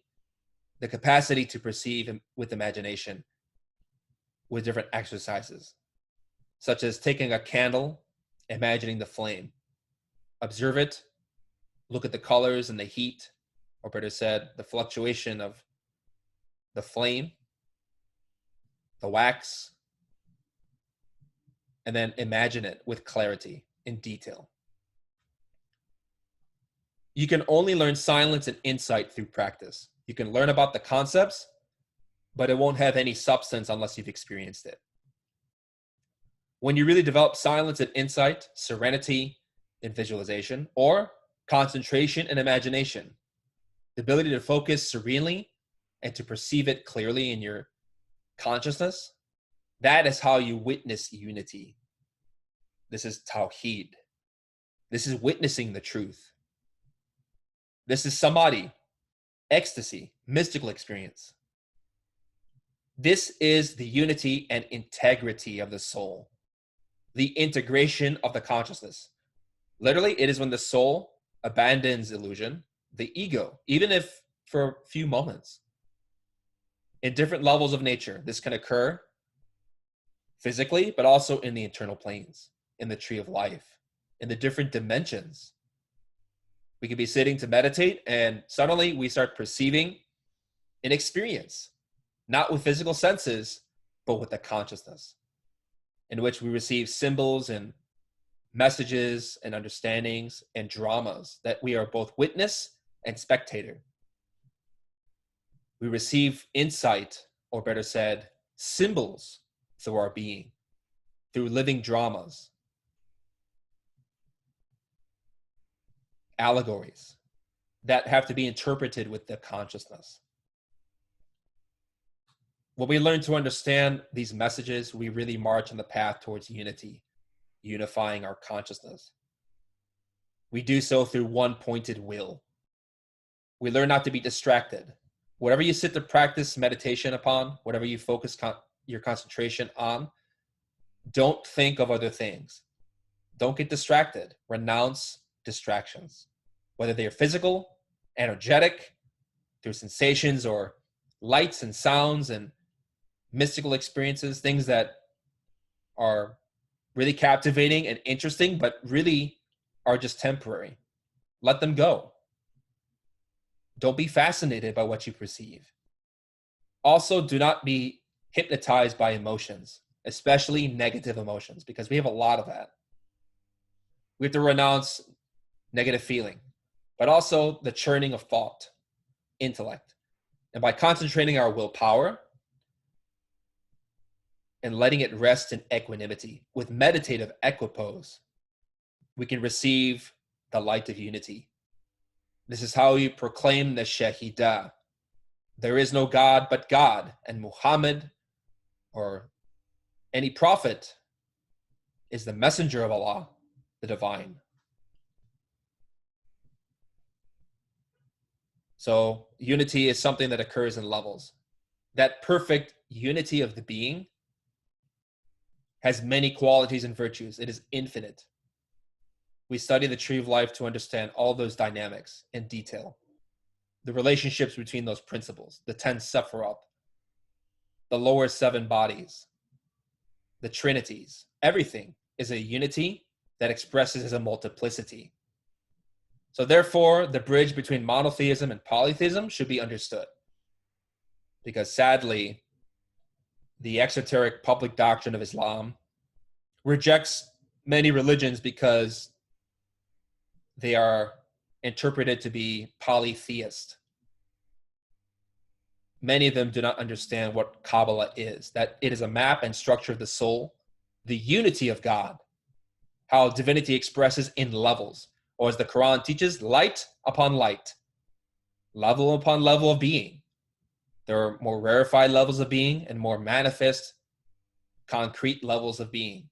the capacity to perceive with imagination with different exercises, such as taking a candle, imagining the flame. Observe it, look at the colors and the heat, or better said, the fluctuation of the flame, the wax, and then imagine it with clarity in detail. You can only learn silence and insight through practice. You can learn about the concepts, but it won't have any substance unless you've experienced it. When you really develop silence and insight, serenity and visualization, or concentration and imagination, the ability to focus serenely and to perceive it clearly in your consciousness, that is how you witness unity. This is tawheed. This is witnessing the truth. This is samadhi, ecstasy, mystical experience. This is the unity and integrity of the soul, the integration of the consciousness. Literally, it is when the soul abandons illusion, the ego, even if for a few moments. In different levels of nature, this can occur physically, but also in the internal planes, in the tree of life, in the different dimensions. We could be sitting to meditate, and suddenly we start perceiving an experience, not with physical senses, but with the consciousness, in which we receive symbols and messages and understandings and dramas that we are both witness and spectator. We receive insight, or better said, symbols through our being, through living dramas, allegories that have to be interpreted with the consciousness. When we learn to understand these messages, we really march on the path towards unity, unifying our consciousness. We do so through one pointed will. We learn not to be distracted. Whatever you sit to practice meditation upon, whatever you focus your concentration on, don't think of other things. Don't get distracted. Renounce distractions, whether they are physical, energetic, through sensations, or lights and sounds and mystical experiences, things that are really captivating and interesting, but really are just temporary. Let them go. Don't be fascinated by what you perceive. Also, do not be hypnotized by emotions, especially negative emotions, because we have a lot of that. We have to renounce negative feeling, but also the churning of thought, intellect. And by concentrating our willpower and letting it rest in equanimity with meditative equipoise, we can receive the light of unity. This is how we proclaim the Shahidah. There is no God but God, and Muhammad or any prophet is the messenger of Allah, the divine. So unity is something that occurs in levels. That perfect unity of the being has many qualities and virtues. It is infinite. We study the tree of life to understand all those dynamics in detail. The relationships between those principles, the 10 Sephiroth, the lower 7 bodies, the trinities, everything is a unity that expresses as a multiplicity. So therefore, the bridge between monotheism and polytheism should be understood. Because sadly, the exoteric public doctrine of Islam rejects many religions because they are interpreted to be polytheist. Many of them do not understand what Kabbalah is, that it is a map and structure of the soul, the unity of God, how divinity expresses in levels, or as the Quran teaches, light upon light, level upon level of being. There are more rarefied levels of being and more manifest, concrete levels of being.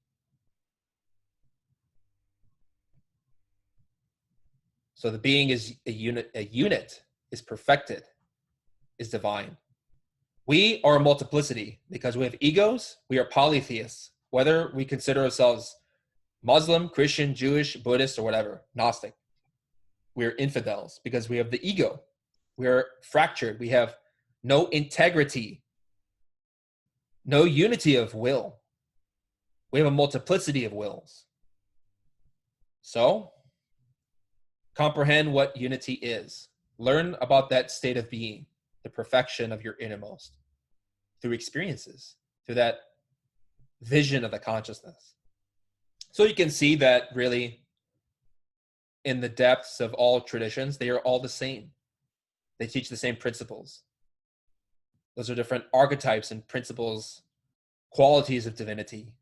So the being is a unit is perfected, is divine. We are a multiplicity because we have egos, we are polytheists, whether we consider ourselves Muslim, Christian, Jewish, Buddhist, or whatever, Gnostic. We're infidels because we have the ego. We're fractured. We have no integrity, no unity of will. We have a multiplicity of wills. So, comprehend what unity is. Learn about that state of being, the perfection of your innermost, through experiences, through that vision of the consciousness. So you can see that really in the depths of all traditions, they are all the same. They teach the same principles. Those are different archetypes and principles, qualities of divinity,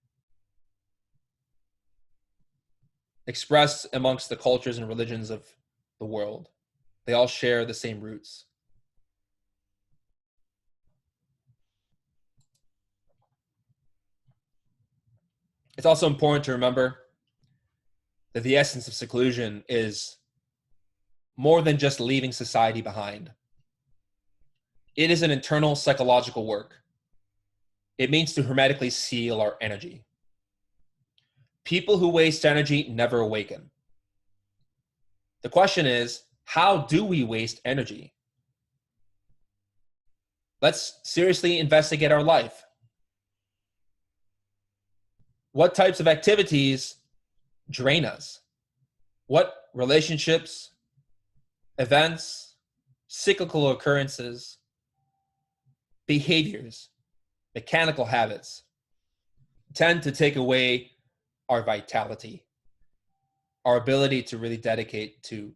expressed amongst the cultures and religions of the world. They all share the same roots. It's also important to remember that the essence of seclusion is more than just leaving society behind. It is an internal psychological work. It means to hermetically seal our energy. People who waste energy never awaken. The question is, how do we waste energy? Let's seriously investigate our life. What types of activities drain us? What relationships, events, cyclical occurrences, behaviors, mechanical habits tend to take away our vitality, our ability to really dedicate to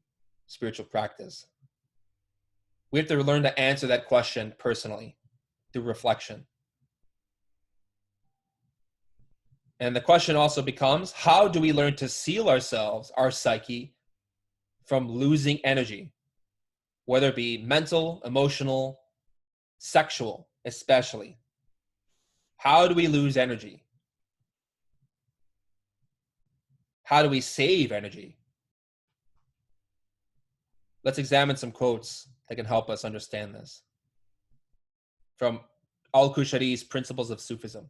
spiritual practice? We have to learn to answer that question personally through reflection. And the question also becomes, how do we learn to seal ourselves, our psyche, from losing energy, whether it be mental, emotional, sexual, especially? How do we lose energy? How do we save energy? Let's examine some quotes that can help us understand this. From Al-Qushayri's Principles of Sufism.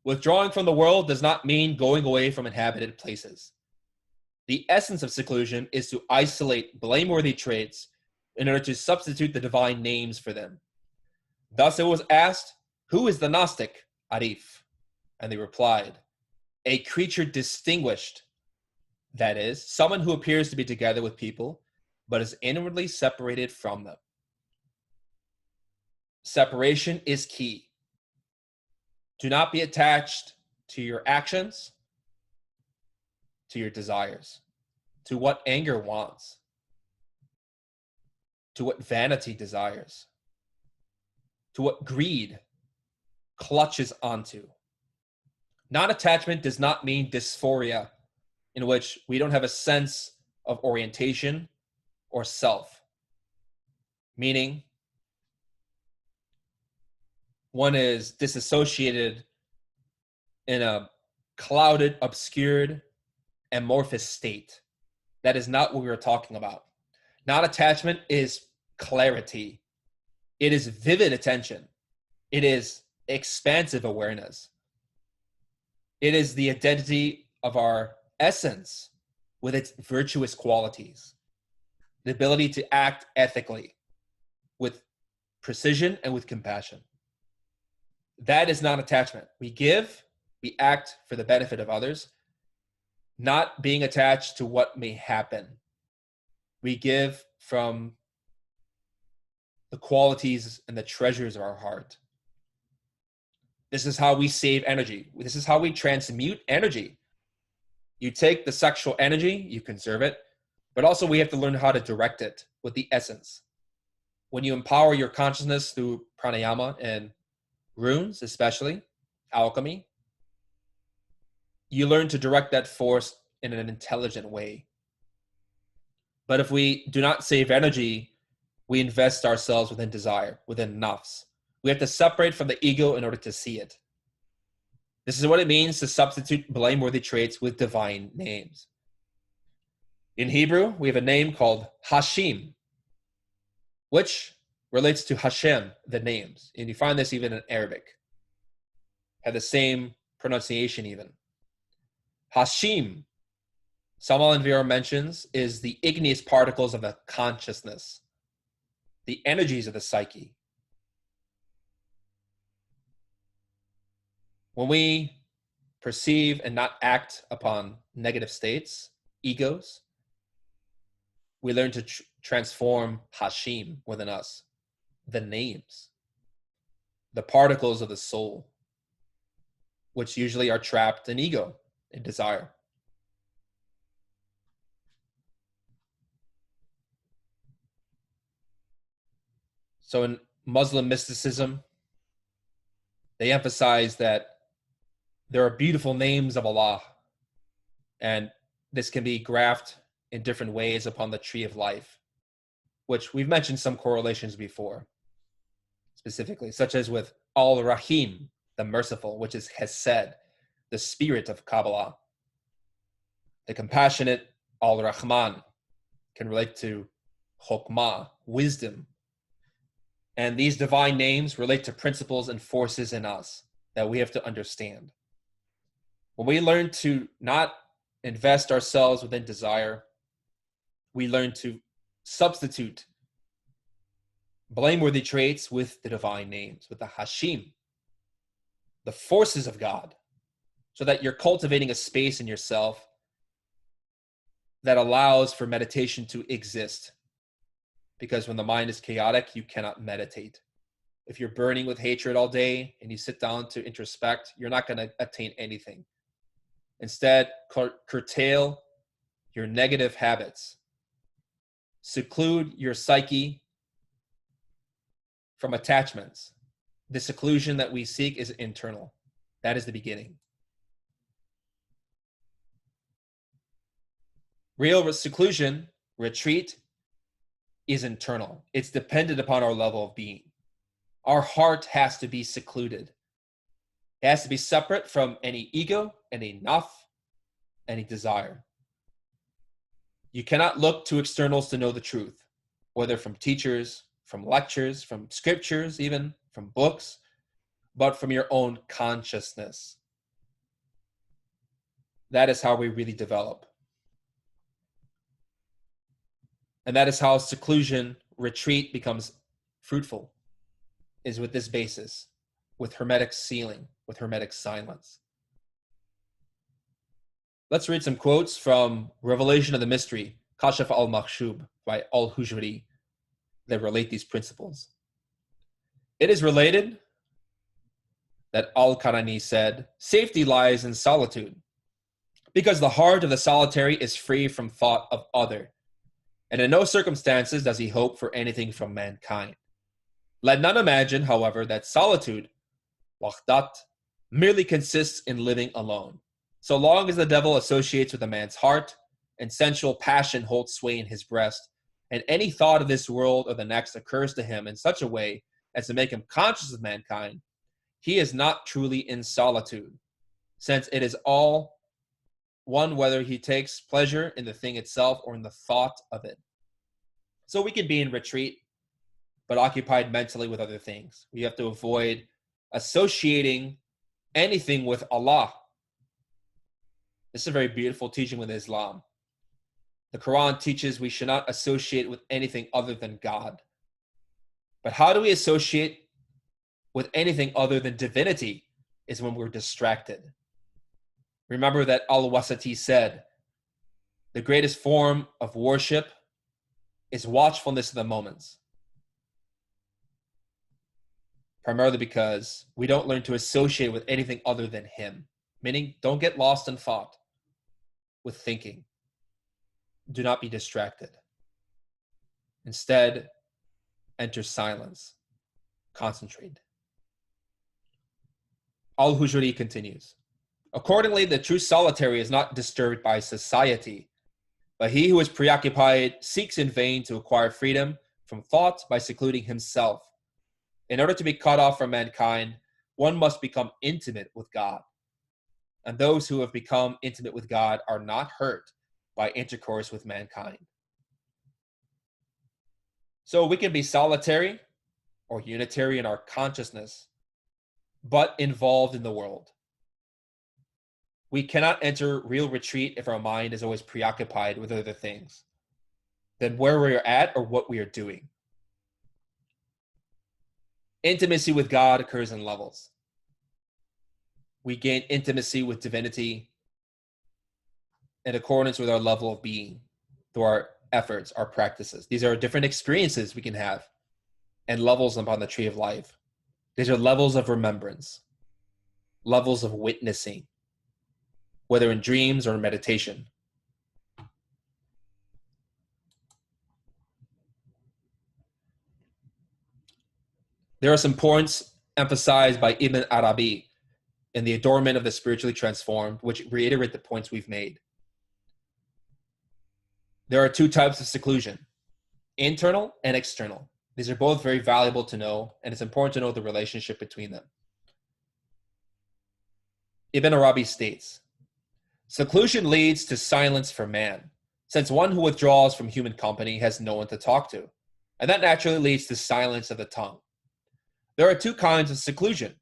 Withdrawing from the world does not mean going away from inhabited places. The essence of seclusion is to isolate blameworthy traits in order to substitute the divine names for them. Thus it was asked, who is the Gnostic, Arif? And they replied, a creature distinguished, that is, someone who appears to be together with people, but is inwardly separated from them. Separation is key. Do not be attached to your actions. to your desires, to what anger wants, to what vanity desires, to what greed clutches onto. Non-attachment does not mean dysphoria, in which we don't have a sense of orientation or self, meaning one is disassociated in a clouded, obscured, amorphous state. That is not what we were talking about. Non-attachment is clarity. It is vivid attention. It is expansive awareness. It is the identity of our essence with its virtuous qualities, the ability to act ethically with precision and with compassion. That is non-attachment. We give, we act for the benefit of others, not being attached to what may happen. We give from the qualities and the treasures of our heart. This is how we save energy. This is how we transmute energy. You take the sexual energy, you conserve it, but also we have to learn how to direct it with the essence. When you empower your consciousness through pranayama and runes, especially alchemy, you learn to direct that force in an intelligent way. But if we do not save energy, we invest ourselves within desire, within nafs. We have to separate from the ego in order to see it. This is what it means to substitute blameworthy traits with divine names. In Hebrew, we have a name called Hashim, which relates to Hashem, the names. And you find this even in Arabic. Have the same pronunciation even. Hashim, Samal Enviro mentions, is the igneous particles of the consciousness, the energies of the psyche. When we perceive and not act upon negative states, egos, we learn to transform Hashim within us, the names, the particles of the soul, which usually are trapped in ego, in desire. So in Muslim mysticism, they emphasize that there are beautiful names of Allah, and this can be graphed in different ways upon the tree of life, which we've mentioned some correlations before, specifically, such as with Al-Rahim, the merciful, which is Hesed, the spirit of Kabbalah. The compassionate Al-Rahman can relate to Chokmah, wisdom. And these divine names relate to principles and forces in us that we have to understand. When we learn to not invest ourselves within desire, we learn to substitute blameworthy traits with the divine names, with the Hashim, the forces of God, so that you're cultivating a space in yourself that allows for meditation to exist. Because when the mind is chaotic, you cannot meditate. If you're burning with hatred all day and you sit down to introspect, you're not going to attain anything. Instead, curtail your negative habits. Seclude your psyche from attachments. The seclusion that we seek is internal. That is the beginning. Real seclusion, retreat, is internal. It's dependent upon our level of being. Our heart has to be secluded. It has to be separate from any ego, any naf, any desire. You cannot look to externals to know the truth, whether from teachers, from lectures, from scriptures, even from books, but from your own consciousness. That is how we really develop. And that is how seclusion, retreat becomes fruitful, is with this basis, with hermetic sealing, with hermetic silence. Let's read some quotes from Revelation of the Mystery, Kashaf al-Makhshub by al-Hujri, that relate these principles. It is related that Al-Qarani said, safety lies in solitude. because the heart of the solitary is free from thought of other, and in no circumstances does he hope for anything from mankind. Let none imagine, however, that solitude, wahdat, merely consists in living alone. So long as the devil associates with a man's heart, and sensual passion holds sway in his breast, and any thought of this world or the next occurs to him in such a way as to make him conscious of mankind, he is not truly in solitude, since it is all one whether he takes pleasure in the thing itself or in the thought of it. So we can be in retreat, but occupied mentally with other things. We have to avoid associating anything with Allah. This is a very beautiful teaching with Islam. The Quran teaches we should not associate with anything other than God. But how do we associate with anything other than divinity? Is when we're distracted. Remember that Al-Wasati said, the greatest form of worship is watchfulness of the moments. Primarily because we don't learn to associate with anything other than Him. Meaning, don't get lost in thought with thinking. Do not be distracted. Instead, enter silence. Concentrate. Al-Hujri continues. Accordingly, the true solitary is not disturbed by society, but he who is preoccupied seeks in vain to acquire freedom from thought by secluding himself. In order to be cut off from mankind, one must become intimate with God. And those who have become intimate with God are not hurt by intercourse with mankind. So we can be solitary or unitary in our consciousness, but involved in the world. We cannot enter real retreat if our mind is always preoccupied with other things than where we are at or what we are doing. Intimacy with God occurs in levels. We gain intimacy with divinity in accordance with our level of being through our efforts, our practices. These are different experiences we can have and levels upon the tree of life. These are levels of remembrance, levels of witnessing, whether in dreams or in meditation. There are some points emphasized by Ibn Arabi in the adornment of the spiritually transformed, which reiterate the points we've made. There are two types of seclusion, internal and external. These are both very valuable to know, and it's important to know the relationship between them. Ibn Arabi states, seclusion leads to silence for man, since one who withdraws from human company has no one to talk to, and that naturally leads to silence of the tongue. There are two kinds of seclusion.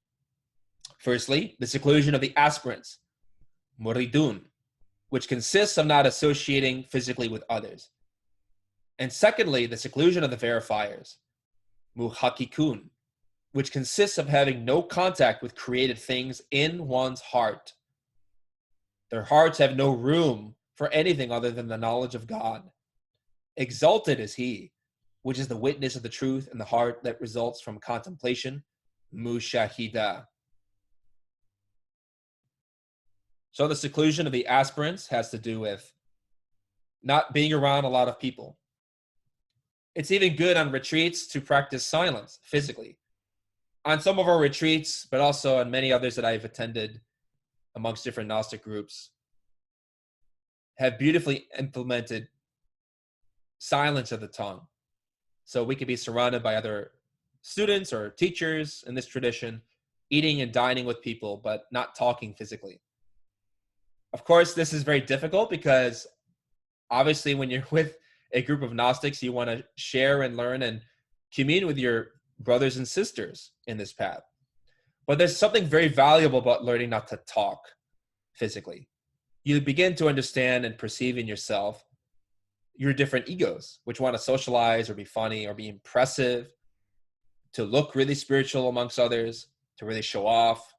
Firstly, the seclusion of the aspirants, muridun, which consists of not associating physically with others. And secondly, the seclusion of the verifiers, muhakikun, which consists of having no contact with created things in one's heart. Their hearts have no room for anything other than the knowledge of God. Exalted is he, which is the witness of the truth in the heart that results from contemplation, mushahida. So the seclusion of the aspirants has to do with not being around a lot of people. It's even good on retreats to practice silence physically. On some of our retreats, but also on many others that I've attended amongst different Gnostic groups, have beautifully implemented silence of the tongue. So we could be surrounded by other students or teachers in this tradition, eating and dining with people, but not talking physically. Of course, this is very difficult because obviously when you're with a group of Gnostics, you want to share and learn and commune with your brothers and sisters in this path. But there's something very valuable about learning not to talk physically. You begin to understand and perceive in yourself your different egos, which want to socialize or be funny or be impressive, to look really spiritual amongst others, to really show off.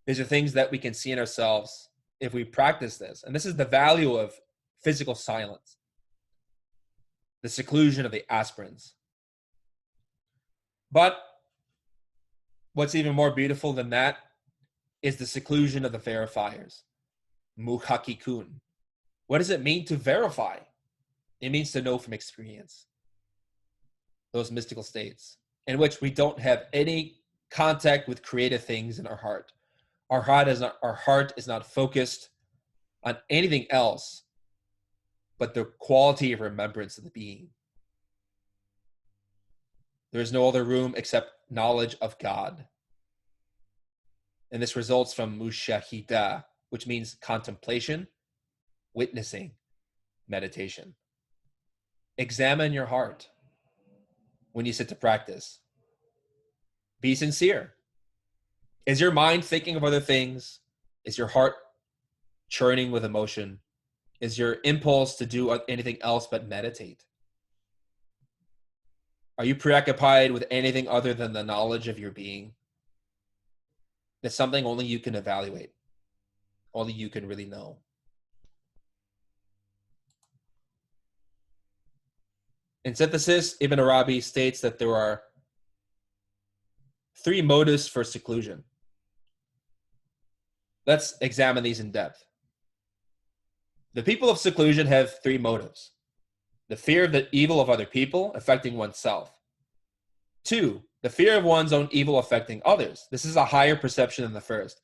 These are things that we can see in ourselves if we practice this. And this is the value of physical silence, the seclusion of the aspirants. But what's even more beautiful than that is the seclusion of the verifiers, muhakikun. What does it mean to verify? It means to know from experience. Those mystical states in which we don't have any contact with creative things in our heart. Our heart is not focused on anything else but the quality of remembrance of the being. There is no other room except knowledge of God. And this results from mushahida, which means contemplation, witnessing, meditation. Examine your heart when you sit to practice. Be sincere. Is your mind thinking of other things? Is your heart churning with emotion? Is your impulse to do anything else but meditate? Are you preoccupied with anything other than the knowledge of your being? That's something only you can evaluate. Only you can really know. In synthesis, Ibn Arabi states that there are 3 motives for seclusion. Let's examine these in depth. The people of seclusion have 3 motives. The fear of the evil of other people affecting oneself. 2, the fear of one's own evil affecting others. This is a higher perception than the first.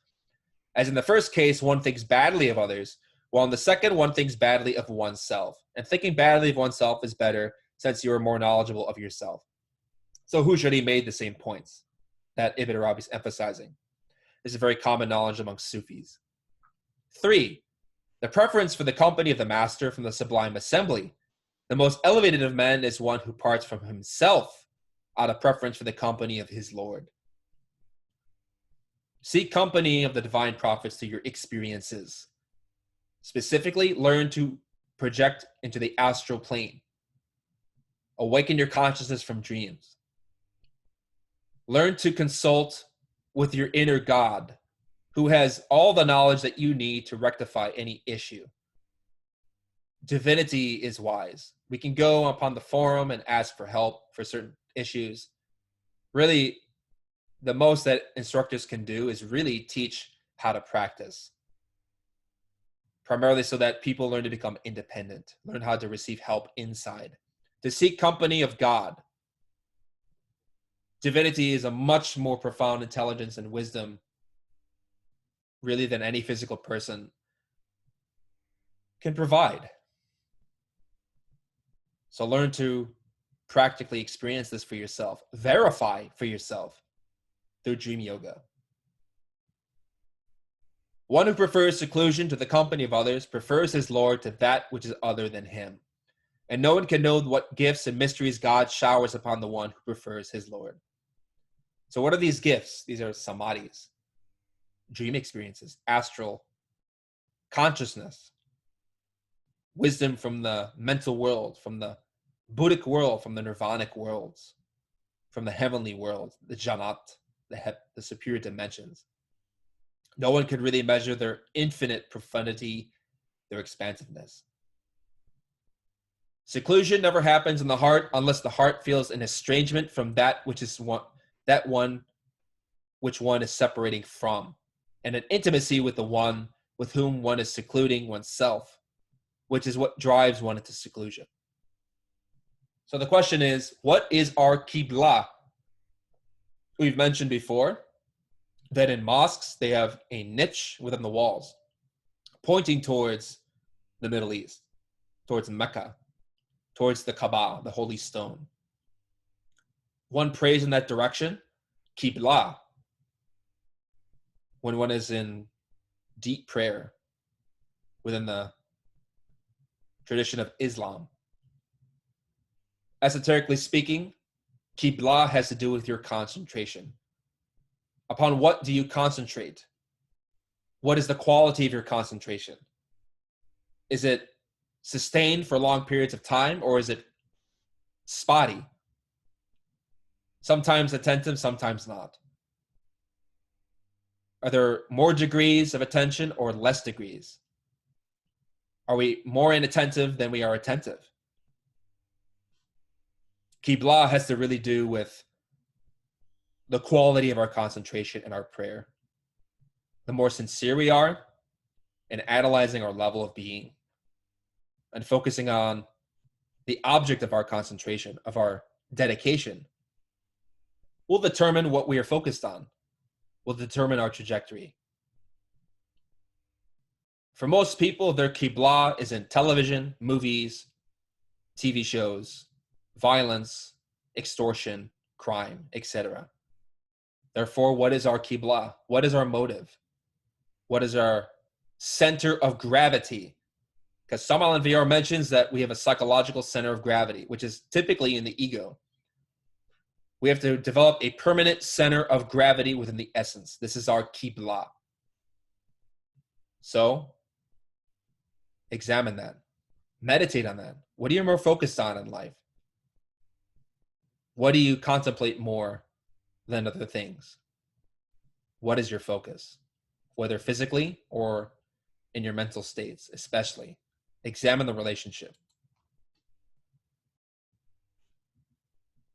As in the first case, one thinks badly of others, while in the second, one thinks badly of oneself. And thinking badly of oneself is better since you are more knowledgeable of yourself. So Hushari made the same points that Ibn Arabi is emphasizing. This is very common knowledge among Sufis. 3, the preference for the company of the master from the sublime assembly. The most elevated of men is one who parts from himself out of preference for the company of his Lord. Seek company of the divine prophets through your experiences. Specifically, learn to project into the astral plane. Awaken your consciousness from dreams. Learn to consult with your inner God, who has all the knowledge that you need to rectify any issue. Divinity is wise. We can go upon the forum and ask for help for certain issues. Really, the most that instructors can do is really teach how to practice. Primarily so that people learn to become independent, learn how to receive help inside. To seek company of God. Divinity is a much more profound intelligence and wisdom, really, than any physical person can provide. So learn to practically experience this for yourself. Verify for yourself through dream yoga. One who prefers seclusion to the company of others prefers his Lord to that which is other than him. And no one can know what gifts and mysteries God showers upon the one who prefers his Lord. So what are these gifts? These are samadhis, dream experiences, astral consciousness, wisdom from the mental world, from the Buddhic world, from the nirvanic worlds, from the heavenly world, the Jannat, the superior dimensions. No one could really measure their infinite profundity, their expansiveness. Seclusion never happens in the heart unless the heart feels an estrangement from that which is which one is separating from, and an intimacy with the one with whom one is secluding oneself, which is what drives one into seclusion. So the question is, what is our Qibla? We've mentioned before that in mosques, they have a niche within the walls pointing towards the Middle East, towards Mecca, towards the Kaaba, the holy stone. One prays in that direction, Qibla, when one is in deep prayer within the tradition of Islam. Esoterically speaking, Qibla has to do with your concentration. Upon what do you concentrate? What is the quality of your concentration? Is it sustained for long periods of time, or is it spotty? Sometimes attentive, sometimes not. Are there more degrees of attention or less degrees? Are we more inattentive than we are attentive? Qibla has to really do with the quality of our concentration and our prayer. The more sincere we are, and analyzing our level of being and focusing on the object of our concentration, of our dedication, will determine what we are focused on, will determine our trajectory. For most people, their Qibla is in television, movies, TV shows, violence, extortion, crime, etc. Therefore, what is our Qibla? What is our motive? What is our center of gravity? Because Samael VR mentions that we have a psychological center of gravity, which is typically in the ego. We have to develop a permanent center of gravity within the essence. This is our Qibla. So, examine that. Meditate on that. What are you more focused on in life? What do you contemplate more than other things? What is your focus? Whether physically or in your mental states, especially. Examine the relationship.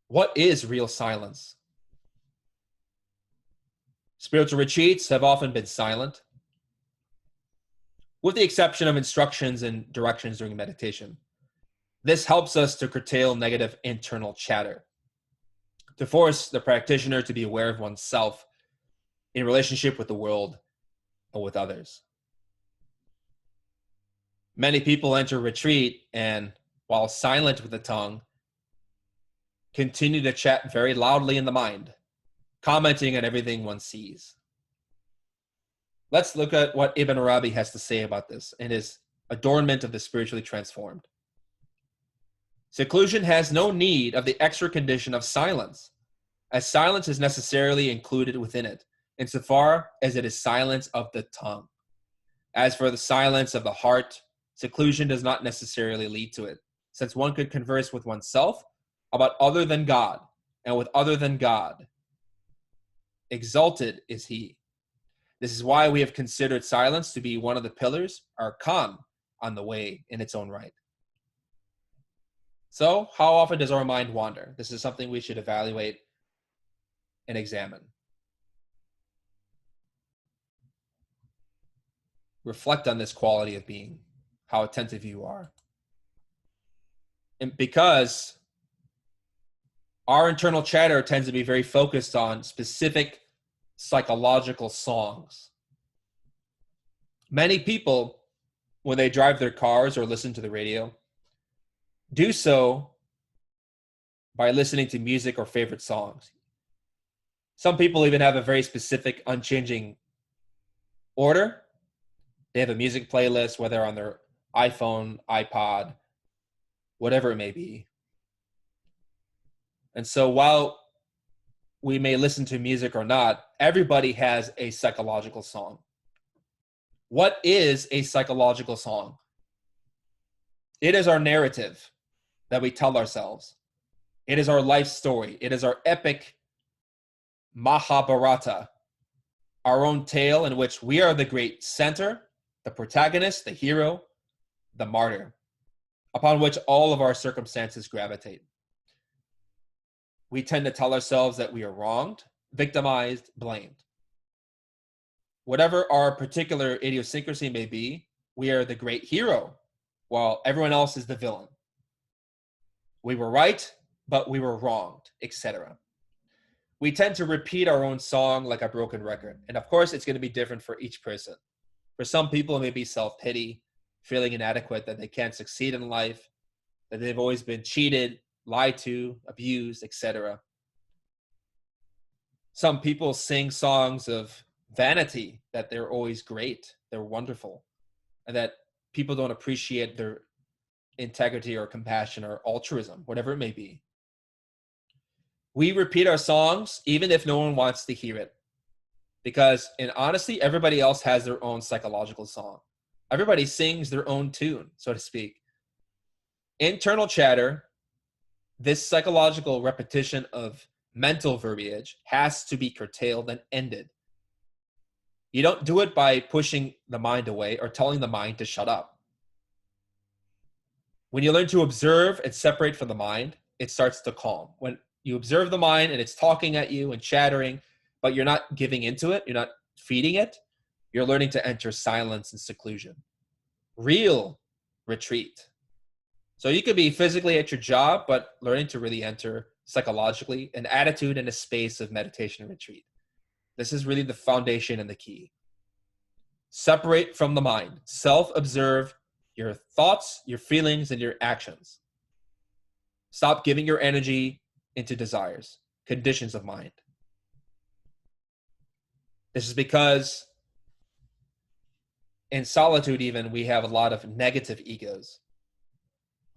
What is real silence? Spiritual retreats have often been silent, with the exception of instructions and directions during meditation. This helps us to curtail negative internal chatter, to force the practitioner to be aware of oneself in relationship with the world or with others. Many people enter retreat and, while silent with the tongue, continue to chat very loudly in the mind, commenting on everything one sees. Let's look at what Ibn Arabi has to say about this in his Adornment of the Spiritually Transformed. Seclusion has no need of the extra condition of silence, as silence is necessarily included within it, insofar as it is silence of the tongue. As for the silence of the heart, seclusion does not necessarily lead to it, since one could converse with oneself about other than God, and with other than God. Exalted is he. This is why we have considered silence to be one of the pillars, arkan, on the way in its own right. So, how often does our mind wander? This is something we should evaluate and examine. Reflect on this quality of being, how attentive you are. And because our internal chatter tends to be very focused on specific psychological songs. Many people, when they drive their cars or listen to the radio, do so by listening to music or favorite songs. Some people even have a very specific, unchanging order. They have a music playlist, whether on their iPhone, iPod, whatever it may be. And so while we may listen to music or not, everybody has a psychological song. What is a psychological song? It is our narrative that we tell ourselves. It is our life story. It is our epic Mahabharata, our own tale in which we are the great center, the protagonist, the hero, the martyr, upon which all of our circumstances gravitate. We tend to tell ourselves that we are wronged, victimized, blamed. Whatever our particular idiosyncrasy may be, we are the great hero, while everyone else is the villain. We were right, but we were wronged, etc. We tend to repeat our own song like a broken record. And of course, it's going to be different for each person. For some people, it may be self-pity, feeling inadequate, that they can't succeed in life, that they've always been cheated, lied to, abused, etc. Some people sing songs of vanity, that they're always great, they're wonderful, and that people don't appreciate their integrity or compassion or altruism, whatever it may be. We repeat our songs even if no one wants to hear it, because in honesty, everybody else has their own psychological song. Everybody sings their own tune, so to speak. Internal chatter, this psychological repetition of mental verbiage, has to be curtailed and ended. You don't do it by pushing the mind away or telling the mind to shut up. When you learn to observe and separate from the mind, it starts to calm. When you observe the mind and it's talking at you and chattering, but you're not giving into it, you're not feeding it, You're learning to enter silence and seclusion, real retreat. So you could be physically at your job, but learning to really enter psychologically an attitude and a space of meditation and retreat. This is really the foundation and the key. Separate from the mind, self-observe your thoughts, your feelings, and your actions. Stop giving your energy into desires, conditions of mind. This is because in solitude, even, we have a lot of negative egos,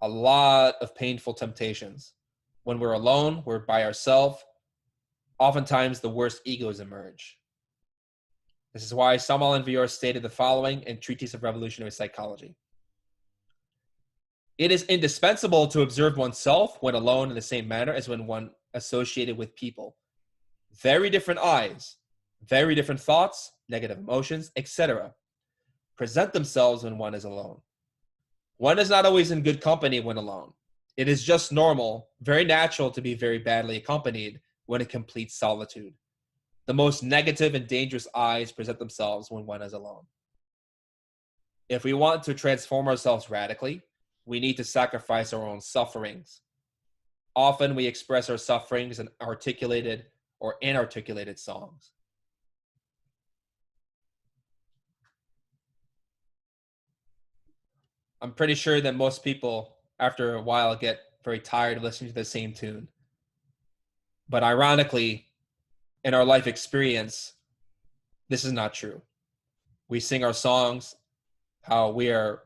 a lot of painful temptations. When we're alone, we're by ourselves, oftentimes the worst egos emerge. This is why Samuel Allenvior stated the following in Treatise of Revolutionary Psychology. It is indispensable to observe oneself when alone in the same manner as when one associated with people. Very different eyes, very different thoughts, negative emotions, etc. present themselves when one is alone. One is not always in good company when alone. It is just normal, very natural to be very badly accompanied when in complete solitude. The most negative and dangerous eyes present themselves when one is alone. If we want to transform ourselves radically, we need to sacrifice our own sufferings. Often we express our sufferings in articulated or inarticulated songs. I'm pretty sure that most people, after a while, get very tired of listening to the same tune. But ironically, in our life experience, this is not true. We sing our songs how we are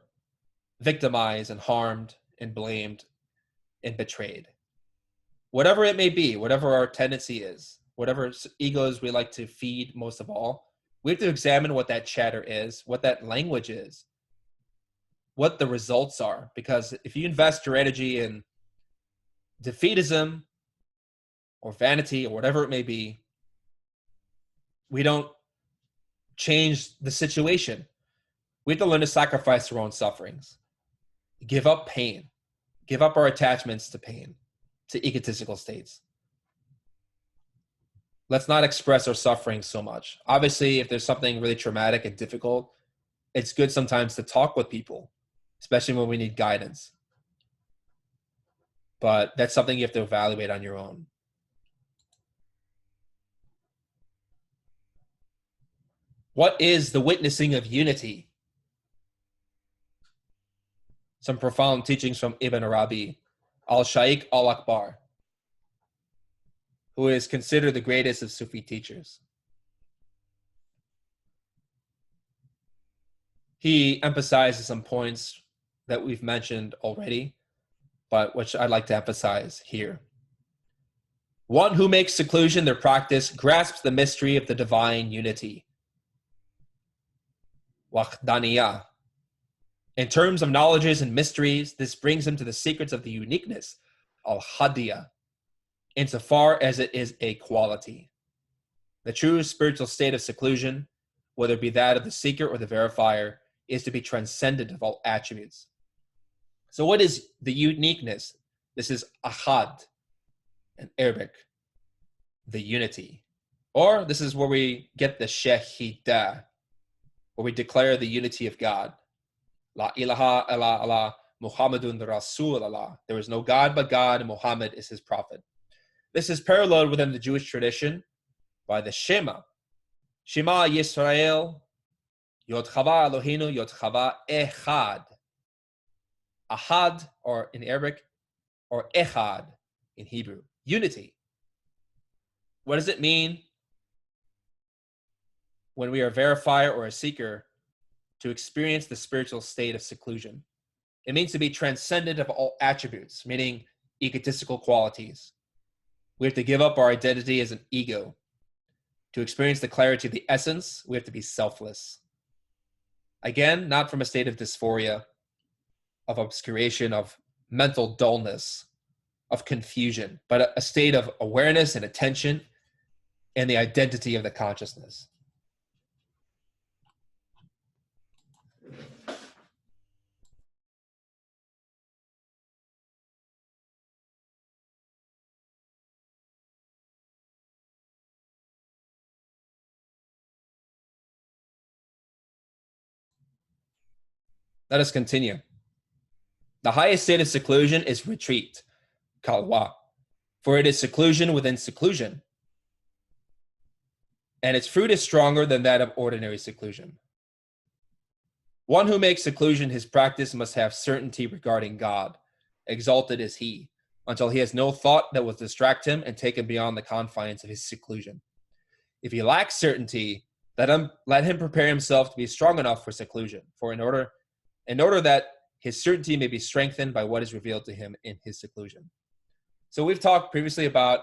victimized and harmed and blamed and betrayed. Whatever it may be, whatever our tendency is, whatever egos we like to feed most of all, we have to examine what that chatter is, what that language is, what the results are. Because if you invest your energy in defeatism or vanity or whatever it may be, we don't change the situation. We have to learn to sacrifice our own sufferings, give up pain, give up our attachments to pain, to egotistical states. Let's not express our suffering so much. Obviously, if there's something really traumatic and difficult, it's good sometimes to talk with people, especially when we need guidance. But that's something you have to evaluate on your own. What is the witnessing of unity? Some profound teachings from Ibn Arabi, al-Shaykh al-Akbar, who is considered the greatest of Sufi teachers. He emphasizes some points that we've mentioned already, but which I'd like to emphasize here. One who makes seclusion their practice grasps the mystery of the divine unity, wahdaniyah. In terms of knowledges and mysteries, this brings him to the secrets of the uniqueness, al-hadiyah, insofar as it is a quality. The true spiritual state of seclusion, whether it be that of the seeker or the verifier, is to be transcendent of all attributes. So what is the uniqueness? This is ahad in Arabic, the unity. Or this is where we get the shahidah, where we declare the unity of God. La ilaha illallah Muhammadun Rasulullah. There is no God but God, and Muhammad is his prophet. This is paralleled within the Jewish tradition by the Shema. Shema Yisrael, Yod Chava Eloheinu, Yod Chava Echad. Ahad, or in Arabic, or Echad in Hebrew. Unity. What does it mean when we are a verifier or a seeker to experience the spiritual state of seclusion? It means to be transcendent of all attributes, meaning egotistical qualities. We have to give up our identity as an ego. To experience the clarity of the essence, we have to be selfless. Again, not from a state of dysphoria, of obscuration, of mental dullness, of confusion, but a state of awareness and attention and the identity of the consciousness. Let us continue. The highest state of seclusion is retreat, kalwa, for it is seclusion within seclusion, and its fruit is stronger than that of ordinary seclusion. One who makes seclusion his practice must have certainty regarding God, exalted is he, until he has no thought that will distract him and take him beyond the confines of his seclusion. If he lacks certainty, let him prepare himself to be strong enough for seclusion, for in order that his certainty may be strengthened by what is revealed to him in his seclusion. So we've talked previously about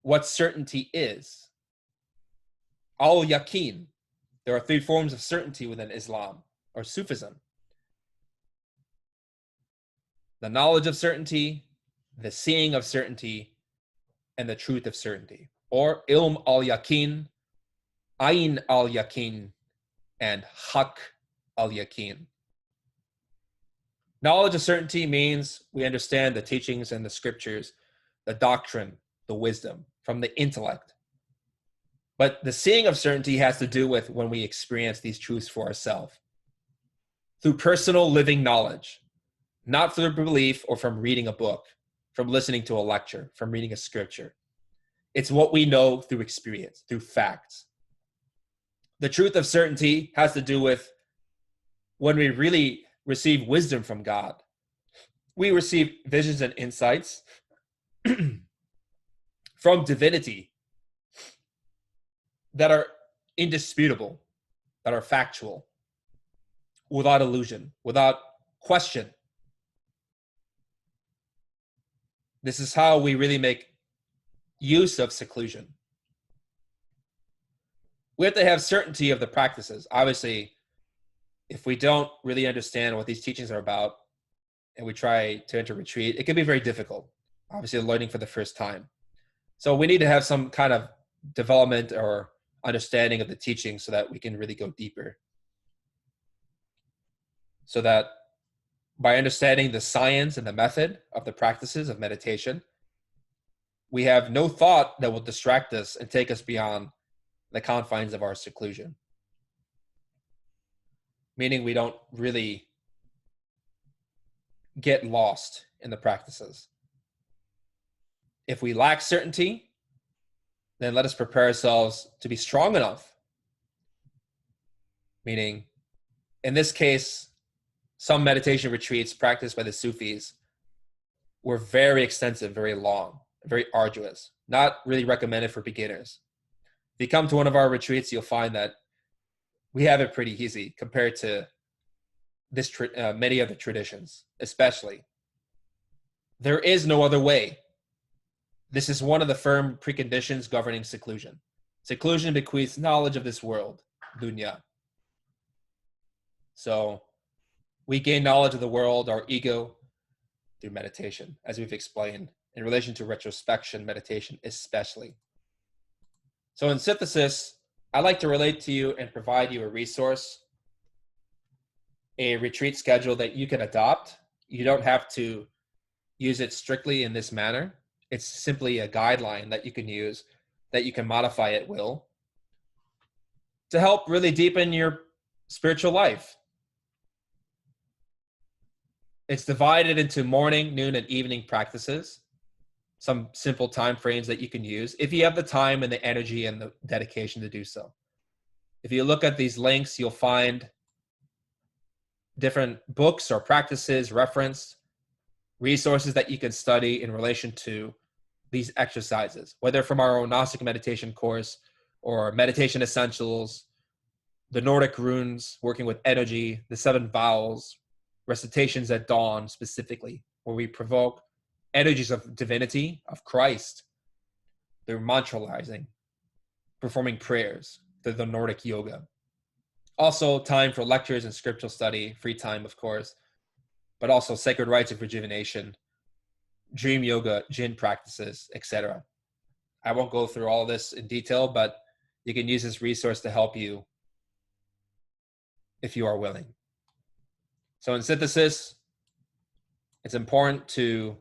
what certainty is. Al-yaqeen. There are three forms of certainty within Islam or Sufism: the knowledge of certainty, the seeing of certainty, and the truth of certainty, or ilm al-yaqeen, ayn al-yaqeen, and haq al-yaqeen. Knowledge of certainty means we understand the teachings and the scriptures, the doctrine, the wisdom from the intellect. But the seeing of certainty has to do with when we experience these truths for ourselves through personal living knowledge, not through belief or from reading a book, from listening to a lecture, from reading a scripture. It's what we know through experience, through facts. The truth of certainty has to do with when we really receive wisdom from God. We receive visions and insights from divinity that are indisputable, that are factual, without illusion, without question. This is how we really make use of seclusion. We have to have certainty of the practices. Obviously, if we don't really understand what these teachings are about and we try to enter retreat, it can be very difficult, obviously learning for the first time. So we need to have some kind of development or understanding of the teaching so that we can really go deeper. So that by understanding the science and the method of the practices of meditation, we have no thought that will distract us and take us beyond the confines of our seclusion. Meaning we don't really get lost in the practices. If we lack certainty, then let us prepare ourselves to be strong enough. Meaning, in this case, some meditation retreats practiced by the Sufis were very extensive, very long, very arduous, not really recommended for beginners. If you come to one of our retreats, you'll find that we have it pretty easy compared to this many other traditions, especially. There is no other way. This is one of the firm preconditions governing seclusion. Seclusion bequeaths knowledge of this world, dunya. So we gain knowledge of the world, our ego, through meditation, as we've explained, in relation to retrospection meditation especially. So in synthesis, I'd like to relate to you and provide you a resource, a retreat schedule that you can adopt. You don't have to use it strictly in this manner. It's simply a guideline that you can use, that you can modify at will, to help really deepen your spiritual life. It's divided into morning, noon, and evening practices, some simple time frames that you can use if you have the time and the energy and the dedication to do so. If you look at these links, you'll find different books or practices referenced, resources that you can study in relation to these exercises, whether from our own Gnostic meditation course or meditation essentials, the Nordic runes, working with energy, the 7 vowels, recitations at dawn specifically, where we provoke energies of divinity, of Christ, through mantralizing, performing prayers, through the Nordic yoga. Also time for lectures and scriptural study, free time, of course, but also sacred rites of rejuvenation, dream yoga, jinn practices, etc. I won't go through all of this in detail, but you can use this resource to help you if you are willing. So in synthesis, it's important to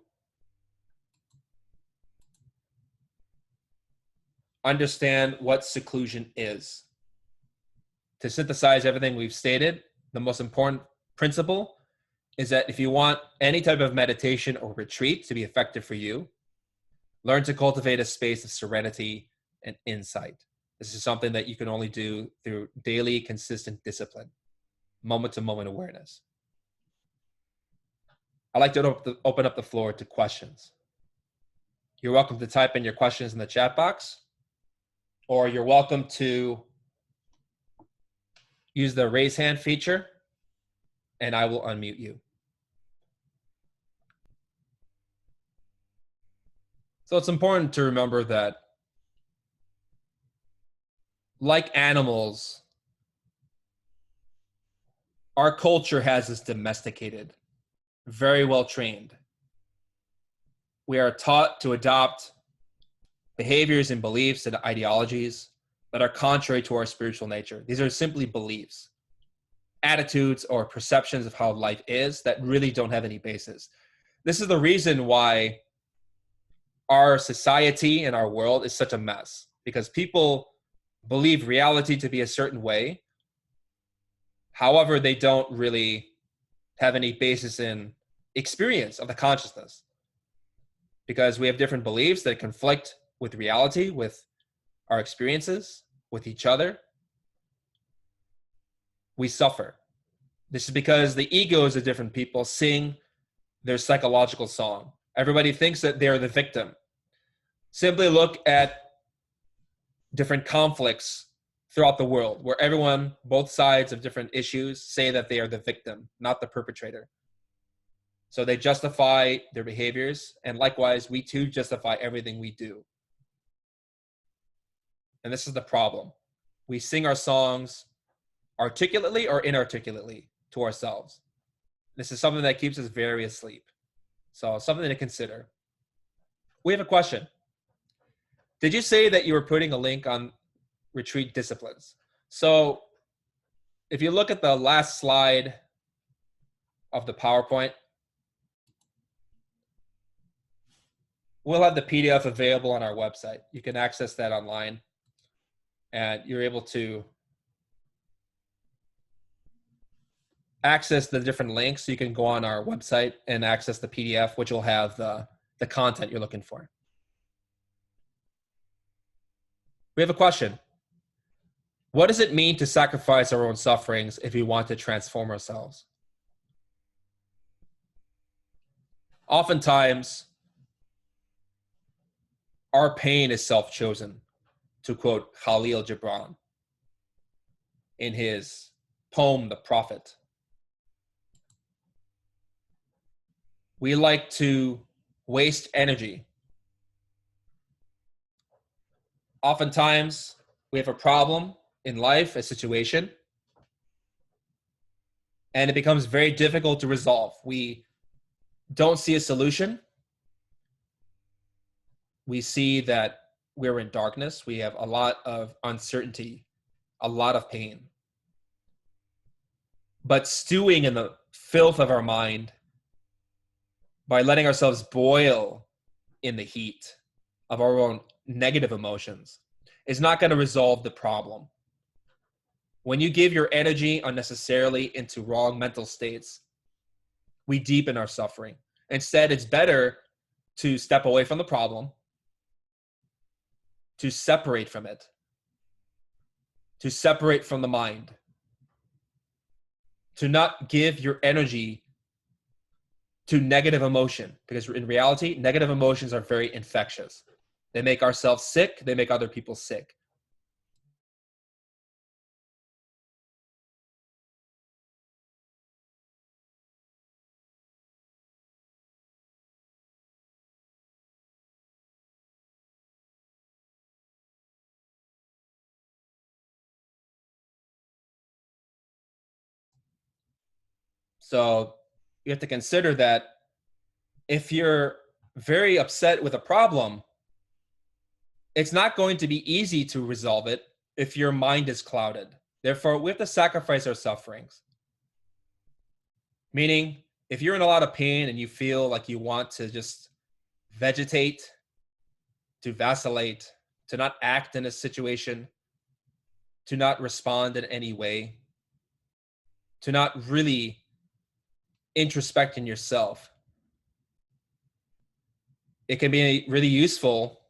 understand what seclusion is. To synthesize everything we've stated, the most important principle is that if you want any type of meditation or retreat to be effective for you, learn to cultivate a space of serenity and insight. This is something that you can only do through daily, consistent discipline, moment to moment awareness. I'd like to open up the floor to questions. You're welcome to type in your questions in the chat box, or you're welcome to use the raise hand feature, and I will unmute you. So it's important to remember that, like animals, our culture has us domesticated, very well trained. We are taught to adopt behaviors and beliefs and ideologies that are contrary to our spiritual nature. These are simply beliefs, attitudes, or perceptions of how life is that really don't have any basis. This is the reason why our society and our world is such a mess, because people believe reality to be a certain way. However, they don't really have any basis in experience of the consciousness, because we have different beliefs that conflict with reality, with our experiences, with each other. We suffer. This is because the egos of different people sing their psychological song. Everybody thinks that they're the victim. Simply look at different conflicts throughout the world where everyone, both sides of different issues, say that they are the victim, not the perpetrator. So they justify their behaviors, and likewise, we too justify everything we do. And this is the problem. We sing our songs articulately or inarticulately to ourselves. This is something that keeps us very asleep. So something to consider. We have a question. Did you say that you were putting a link on retreat disciplines? So if you look at the last slide of the PowerPoint, we'll have the PDF available on our website. You can access that online, and you're able to access the different links. So you can go on our website and access the PDF, which will have the content you're looking for. We have a question. What does it mean to sacrifice our own sufferings if we want to transform ourselves? Oftentimes, our pain is self-chosen, to quote Khalil Gibran in his poem, The Prophet. We like to waste energy. Oftentimes, we have a problem in life, a situation, and it becomes very difficult to resolve. We don't see a solution. We see that we're in darkness. We have a lot of uncertainty, a lot of pain. But stewing in the filth of our mind, by letting ourselves boil in the heat of our own negative emotions, is not going to resolve the problem. When you give your energy unnecessarily into wrong mental states, we deepen our suffering. Instead, it's better to step away from the problem, to separate from it, to separate from the mind, to not give your energy to negative emotion, because in reality, negative emotions are very infectious. They make ourselves sick. They make other people sick. So you have to consider that if you're very upset with a problem, it's not going to be easy to resolve it if your mind is clouded. Therefore, we have to sacrifice our sufferings. Meaning, if you're in a lot of pain and you feel like you want to just vegetate, to vacillate, to not act in a situation, to not respond in any way, to not really introspect in yourself. It can be really useful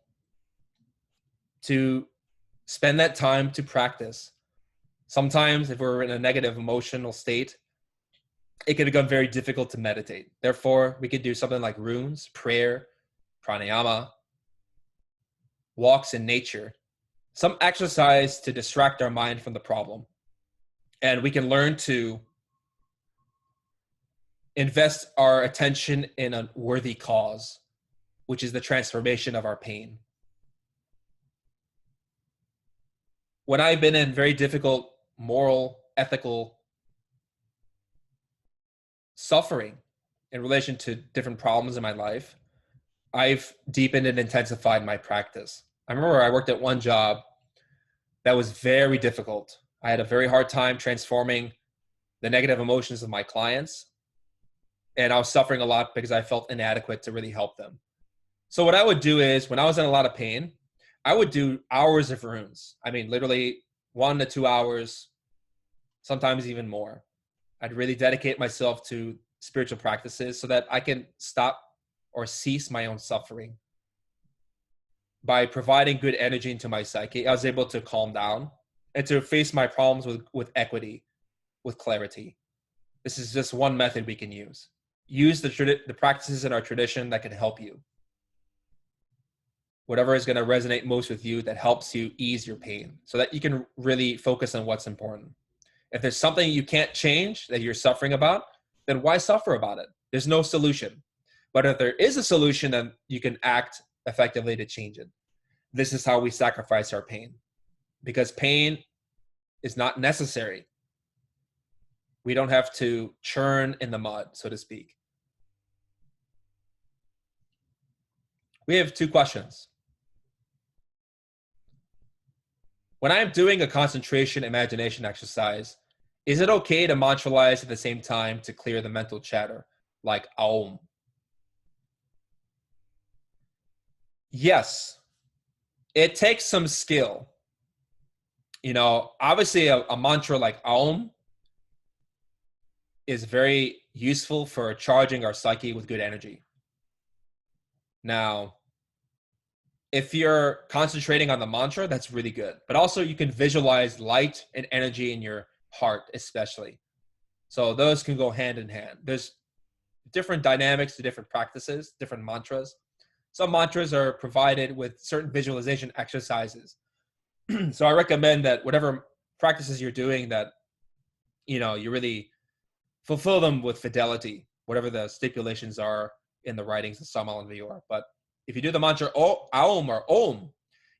to spend that time to practice. Sometimes if we're in a negative emotional state, it can become very difficult to meditate. Therefore, we could do something like runes, prayer, pranayama, walks in nature, some exercise to distract our mind from the problem. And we can learn to invest our attention in a worthy cause, which is the transformation of our pain. When I've been in very difficult moral, ethical suffering in relation to different problems in my life, I've deepened and intensified my practice. I remember I worked at one job that was very difficult. I had a very hard time transforming the negative emotions of my clients, and I was suffering a lot because I felt inadequate to really help them. So what I would do is, when I was in a lot of pain, I would do hours of runes. I mean, literally 1 to 2 hours, sometimes even more. I'd really dedicate myself to spiritual practices so that I can stop or cease my own suffering. By providing good energy into my psyche, I was able to calm down and to face my problems with equity, with clarity. This is just one method we can use. Use the practices in our tradition that can help you. Whatever is going to resonate most with you that helps you ease your pain so that you can really focus on what's important. If there's something you can't change that you're suffering about, then why suffer about it? There's no solution. But if there is a solution, then you can act effectively to change it. This is how we sacrifice our pain, because pain is not necessary. We don't have to churn in the mud, so to speak. We have 2 questions. When I'm doing a concentration imagination exercise, is it okay to mantralize at the same time to clear the mental chatter, like Aum? Yes, it takes some skill. You know, obviously a mantra like Aum is very useful for charging our psyche with good energy. Now, if you're concentrating on the mantra, that's really good. But also you can visualize light and energy in your heart, especially. So those can go hand in hand. There's different dynamics to different practices, different mantras. Some mantras are provided with certain visualization exercises. So I recommend that whatever practices you're doing, that you really fulfill them with fidelity, whatever the stipulations are in the writings of Samal and Vior. But if you do the mantra Aum or Om,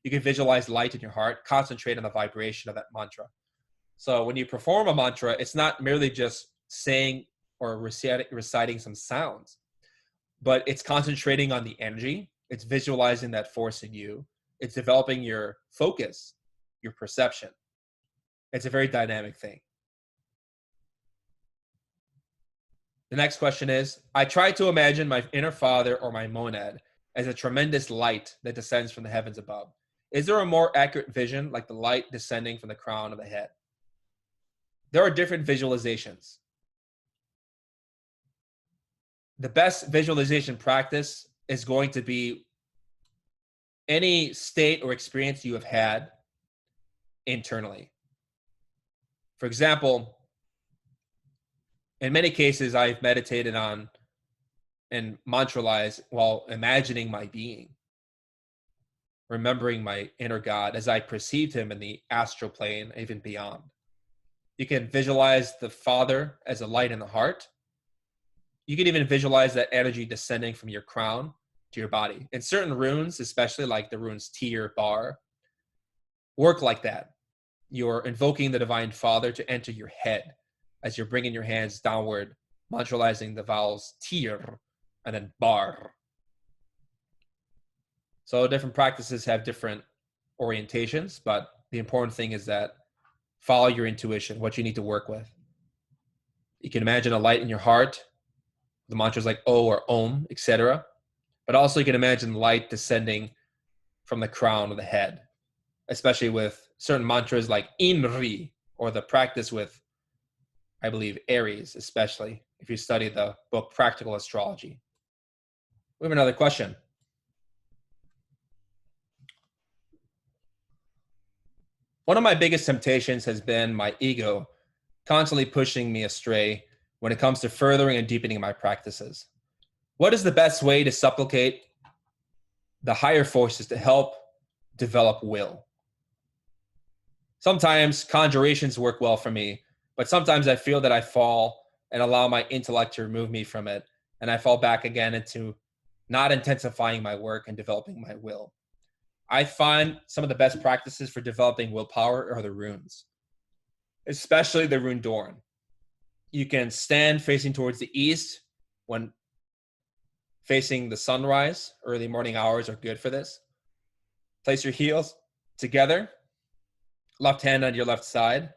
you can visualize light in your heart, concentrate on the vibration of that mantra. So when you perform a mantra, it's not merely just saying or reciting some sounds, but it's concentrating on the energy. It's visualizing that force in you. It's developing your focus, your perception. It's a very dynamic thing. The next question is, I try to imagine my inner father or my monad as a tremendous light that descends from the heavens above. Is there a more accurate vision, like the light descending from the crown of the head? There are different visualizations. The best visualization practice is going to be any state or experience you have had internally. For example, in many cases, I've meditated on and mantralized while imagining my being, remembering my inner God as I perceived him in the astral plane, even beyond. You can visualize the Father as a light in the heart. You can even visualize that energy descending from your crown to your body. And certain runes, especially like the runes Tir, Bar, work like that. You're invoking the Divine Father to enter your head as you're bringing your hands downward, mantralizing the vowels Tir and then Bar. So different practices have different orientations, but the important thing is that follow your intuition, what you need to work with. You can imagine a light in your heart, the mantras like O or Om, etc. But also you can imagine light descending from the crown of the head, especially with certain mantras like Inri, or the practice with I believe Aries, especially if you study the book Practical Astrology. We have another question. One of my biggest temptations has been my ego constantly pushing me astray when it comes to furthering and deepening my practices. What is the best way to supplicate the higher forces to help develop will? Sometimes conjurations work well for me, but sometimes I feel that I fall and allow my intellect to remove me from it, and I fall back again into not intensifying my work and developing my will. I find some of the best practices for developing willpower are the runes, especially the rune Dorn. You can stand facing towards the east when facing the sunrise. Early morning hours are good for this. Place your heels together, left hand on your left side,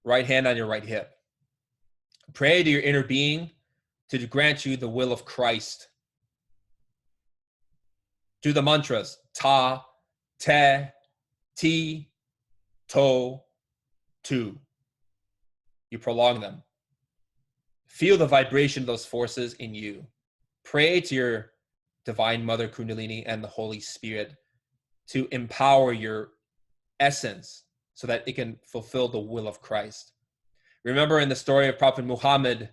right hand on your right hip. Pray to your inner being to grant you the will of Christ. Do the mantras ta, te, ti, to, tu. You prolong them. Feel the vibration of those forces in you. Pray to your Divine Mother Kundalini and the Holy Spirit to empower your essence so that it can fulfill the will of Christ. Remember in the story of Prophet Muhammad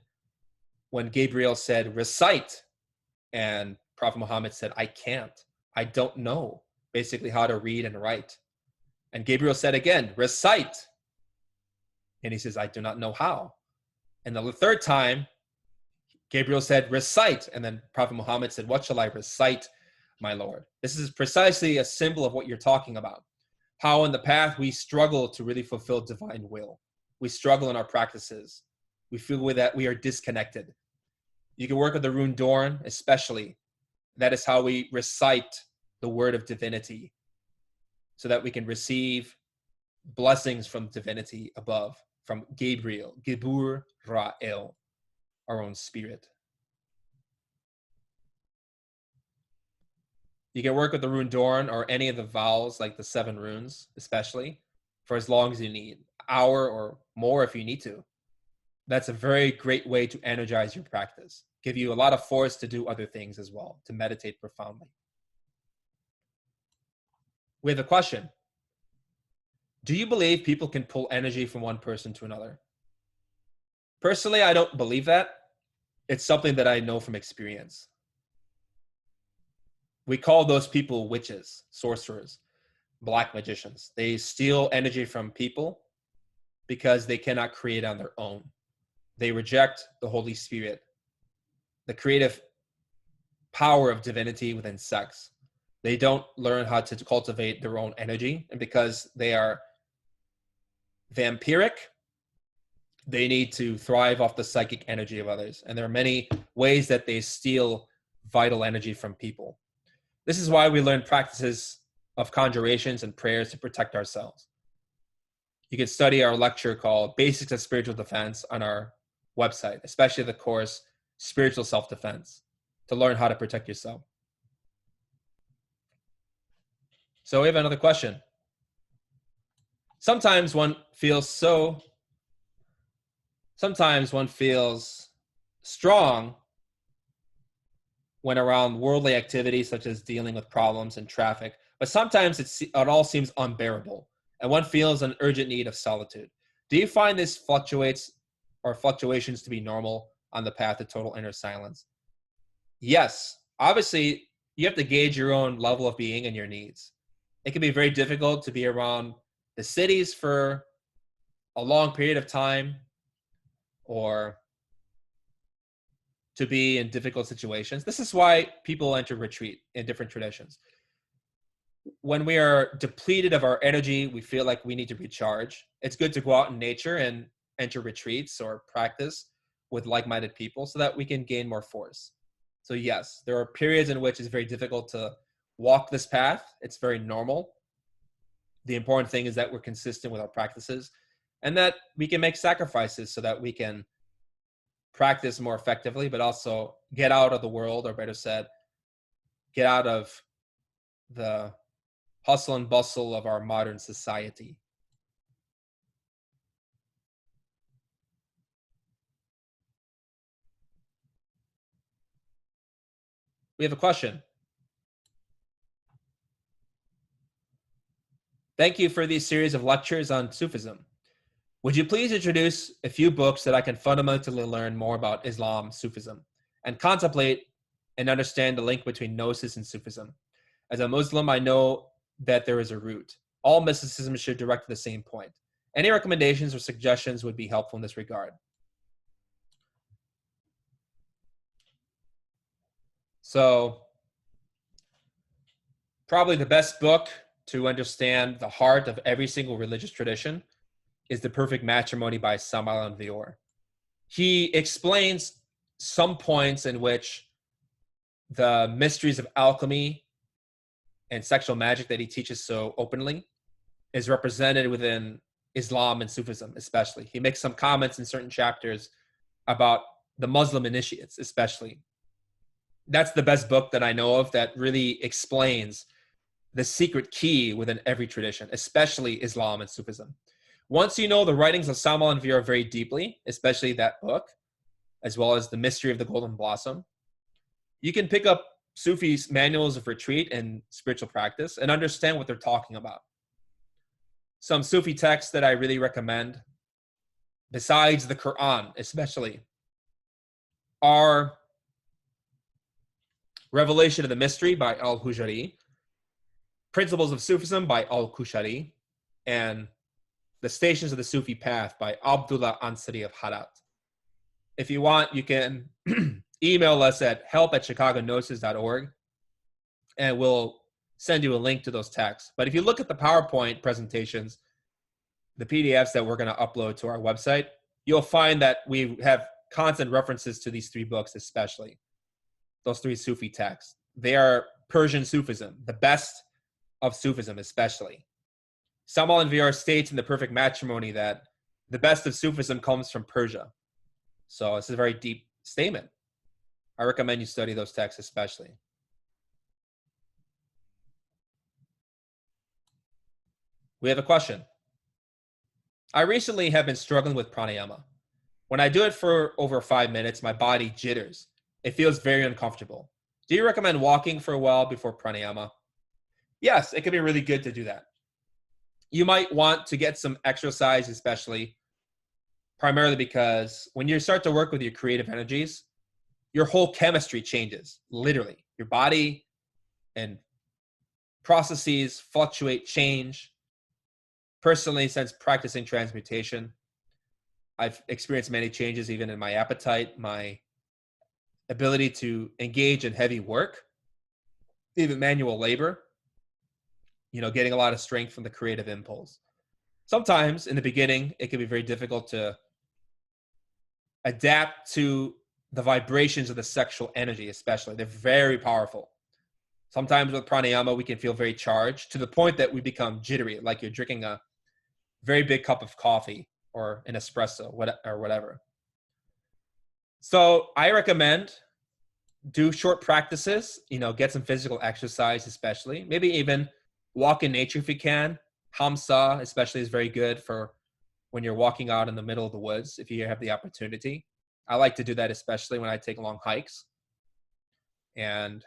when Gabriel said, recite, and Prophet Muhammad said, I can't. I don't know basically how to read and write. And Gabriel said again, recite. And he says, I do not know how. And the third time, Gabriel said, recite. And then Prophet Muhammad said, what shall I recite, my Lord? This is precisely a symbol of what you're talking about. How in the path we struggle to really fulfill divine will. We struggle in our practices. We feel that we are disconnected. You can work with the rune Dorn, especially. That is how we recite the word of divinity so that we can receive blessings from divinity above, from Gabriel, Gebur Ra'el, our own spirit. You can work with the rune Dorn or any of the vowels, like the 7 runes, especially, for as long as you need, an hour or more if you need to. That's a very great way to energize your practice, give you a lot of force to do other things as well, to meditate profoundly. We have a question. Do you believe people can pull energy from one person to another? Personally, I don't believe that. It's something that I know from experience. We call those people witches, sorcerers, black magicians. They steal energy from people because they cannot create on their own. They reject the Holy Spirit, the creative power of divinity within sex. They don't learn how to cultivate their own energy. And because they are vampiric, they need to thrive off the psychic energy of others. And there are many ways that they steal vital energy from people. This is why we learn practices of conjurations and prayers to protect ourselves. You can study our lecture called Basics of Spiritual Defense on our website, especially the course Spiritual Self-Defense, to learn how to protect yourself. So we have another question. Sometimes one feels strong when around worldly activities such as dealing with problems in traffic, but sometimes it all seems unbearable and one feels an urgent need of solitude. Do you find this fluctuations to be normal on the path to total inner silence? Yes. Obviously, you have to gauge your own level of being and your needs. It can be very difficult to be around the cities for a long period of time or to be in difficult situations. This is why people enter retreat in different traditions. When we are depleted of our energy, we feel like we need to recharge. It's good to go out in nature and enter retreats or practice with like-minded people so that we can gain more force. So yes, there are periods in which it's very difficult to walk this path. It's very normal. The important thing is that we're consistent with our practices and that we can make sacrifices so that we can practice more effectively, but also get out of the world, or better said, get out of the hustle and bustle of our modern society. We have a question. Thank you for these series of lectures on Sufism. Would you please introduce a few books that I can fundamentally learn more about Islam, Sufism, and contemplate and understand the link between Gnosis and Sufism? As a Muslim, I know that there is a root. All mysticism should direct to the same point. Any recommendations or suggestions would be helpful in this regard. So, probably the best book to understand the heart of every single religious tradition is The Perfect Matrimony by Samal Vior. He explains some points in which the mysteries of alchemy and sexual magic that he teaches so openly is represented within Islam and Sufism, especially. He makes some comments in certain chapters about the Muslim initiates, especially. That's the best book that I know of that really explains the secret key within every tradition, especially Islam and Sufism. Once you know the writings of Samal and Vior very deeply, especially that book, as well as the mystery of the golden blossom, you can pick up Sufi's manuals of retreat and spiritual practice and understand what they're talking about. Some Sufi texts that I really recommend, besides the Quran especially, are Revelation of the Mystery by al-Hujari, Principles of Sufism by al-Kushari, and The Stations of the Sufi Path by Abdullah Ansari of Harat. If you want, you can email us at help@chicagonosis.org, and we'll send you a link to those texts. But if you look at the PowerPoint presentations, the PDFs that we're going to upload to our website, you'll find that we have constant references to these three books, especially those three Sufi texts. They are Persian Sufism, the best of Sufism, especially. Samal and Vior states in The Perfect Matrimony that the best of Sufism comes from Persia. So this is a very deep statement. I recommend you study those texts especially. We have a question. I recently have been struggling with pranayama. When I do it for over 5 minutes, my body jitters. It feels very uncomfortable. Do you recommend walking for a while before pranayama? Yes, it can be really good to do that. You might want to get some exercise, especially, primarily because when you start to work with your creative energies, your whole chemistry changes, literally. Your body and processes fluctuate, change. Personally, since practicing transmutation, I've experienced many changes even in my appetite, my ability to engage in heavy work, even manual labor, getting a lot of strength from the creative impulse. Sometimes in the beginning, it can be very difficult to adapt to the vibrations of the sexual energy, especially. They're very powerful. Sometimes with pranayama, we can feel very charged to the point that we become jittery, like you're drinking a very big cup of coffee or an espresso or whatever. So I recommend do short practices, get some physical exercise, especially. Maybe even walk in nature if you can. Hamsa, especially, is very good for when you're walking out in the middle of the woods, if you have the opportunity. I like to do that, especially when I take long hikes. And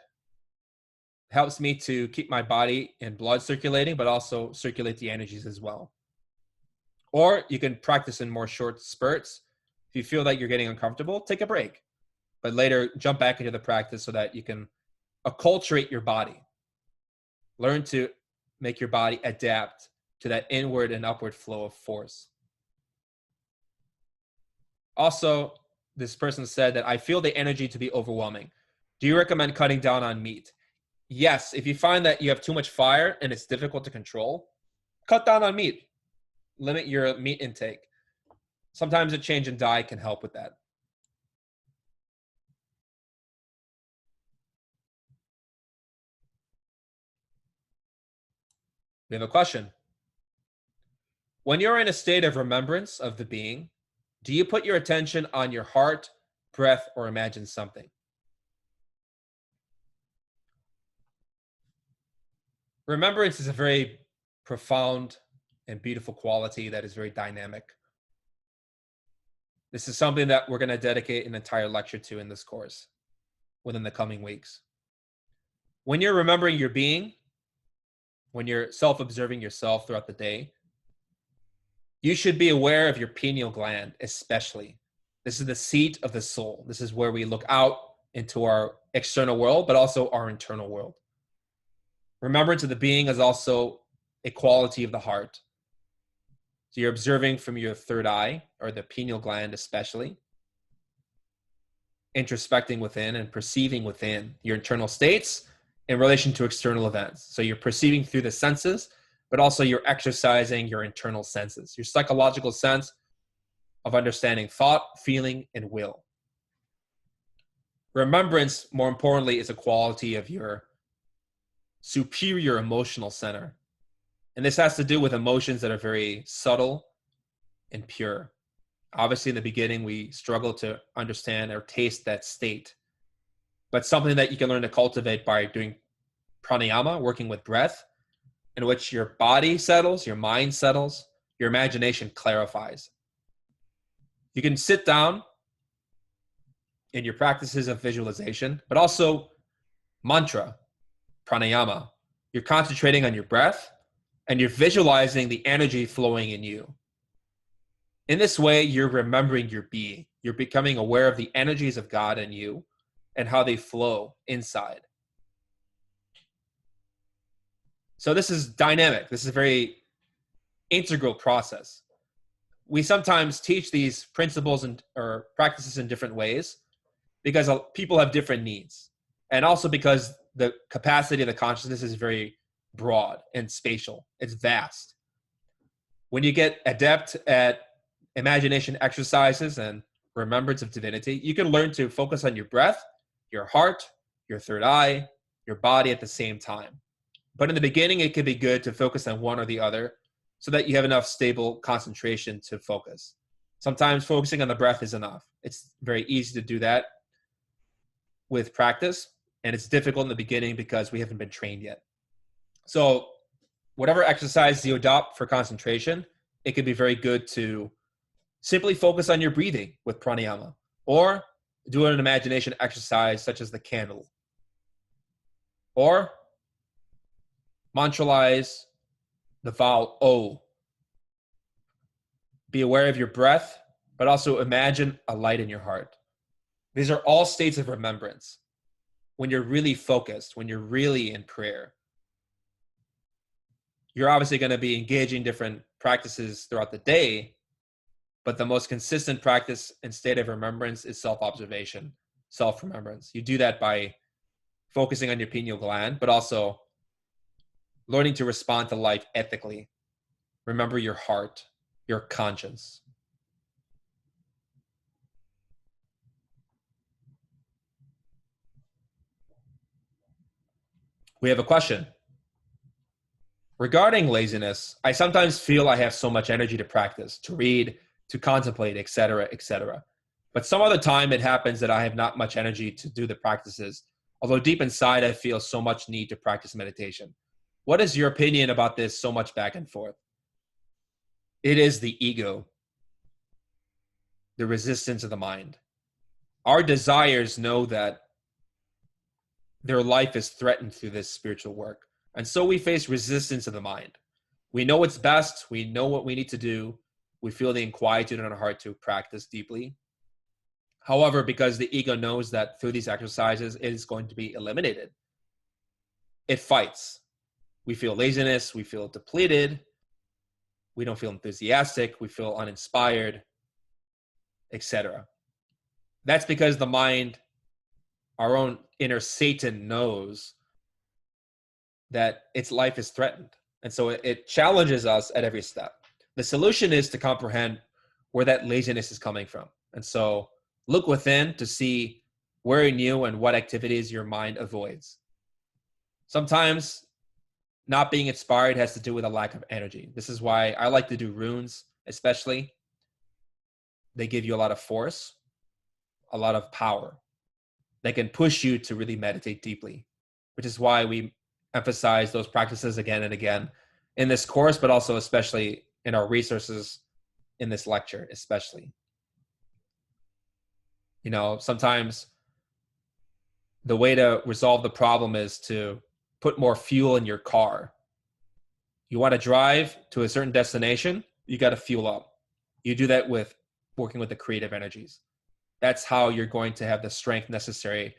helps me to keep my body and blood circulating, but also circulate the energies as well. Or you can practice in more short spurts. If you feel that you're getting uncomfortable, take a break. But later, jump back into the practice so that you can acculturate your body. Learn to make your body adapt to that inward and upward flow of force. Also, this person said that I feel the energy to be overwhelming. Do you recommend cutting down on meat? Yes, if you find that you have too much fire and it's difficult to control, cut down on meat. Limit your meat intake. Sometimes a change in diet can help with that. We have a question. When you're in a state of remembrance of the being, do you put your attention on your heart, breath, or imagine something? Remembrance is a very profound and beautiful quality that is very dynamic. This is something that we're going to dedicate an entire lecture to in this course within the coming weeks. When you're remembering your being, when you're self-observing yourself throughout the day, you should be aware of your pineal gland, especially. This is the seat of the soul. This is where we look out into our external world, but also our internal world. Remembrance of the being is also a quality of the heart. So you're observing from your third eye, or the pineal gland especially, introspecting within and perceiving within your internal states in relation to external events. So you're perceiving through the senses, but also you're exercising your internal senses, your psychological sense of understanding thought, feeling, and will. Remembrance, more importantly, is a quality of your superior emotional center. And this has to do with emotions that are very subtle and pure. Obviously, in the beginning, we struggle to understand or taste that state, but something that you can learn to cultivate by doing pranayama, working with breath, in which your body settles, your mind settles, your imagination clarifies. You can sit down in your practices of visualization, but also mantra, pranayama. You're concentrating on your breath and you're visualizing the energy flowing in you. In this way, you're remembering your being. You're becoming aware of the energies of God in you and how they flow inside. So this is dynamic. This is a very integral process. We sometimes teach these principles or practices in different ways because people have different needs. And also because the capacity of the consciousness is very broad and spatial. It's vast. When you get adept at imagination exercises and remembrance of divinity, you can learn to focus on your breath, your heart, your third eye, your body at the same time. But in the beginning, it can be good to focus on one or the other so that you have enough stable concentration to focus. Sometimes focusing on the breath is enough. It's very easy to do that with practice, and it's difficult in the beginning because we haven't been trained yet. So whatever exercise you adopt for concentration, it can be very good to simply focus on your breathing with pranayama, or do an imagination exercise such as the candle, or mantralize the vowel O. Be aware of your breath, but also imagine a light in your heart. These are all states of remembrance. When you're really focused, when you're really in prayer, you're obviously going to be engaging different practices throughout the day, but the most consistent practice and state of remembrance is self-observation, self-remembrance. You do that by focusing on your pineal gland, but also learning to respond to life ethically. Remember your heart, your conscience. We have a question. Regarding laziness, I sometimes feel I have so much energy to practice, to read, to contemplate, etc., etc. But some other time it happens that I have not much energy to do the practices, although deep inside I feel so much need to practice meditation. What is your opinion about this so much back and forth? It is the ego, the resistance of the mind. Our desires know that their life is threatened through this spiritual work. And so we face resistance of the mind. We know what's best. We know what we need to do. We feel the inquietude in our heart to practice deeply. However, because the ego knows that through these exercises, it is going to be eliminated, it fights. We feel laziness. We feel depleted. We don't feel enthusiastic. We feel uninspired, etc. That's because the mind, our own inner Satan, knows that its life is threatened. And so it challenges us at every step. The solution is to comprehend where that laziness is coming from. And so look within to see where in you and what activities your mind avoids. Sometimes not being inspired has to do with a lack of energy. This is why I like to do runes, especially. They give you a lot of force, a lot of power. They can push you to really meditate deeply, which is why we emphasize those practices again and again in this course, but also especially in our resources in this lecture, especially. You know, sometimes the way to resolve the problem is to put more fuel in your car. You want to drive to a certain destination, you got to fuel up. You do that with working with the creative energies. That's how you're going to have the strength necessary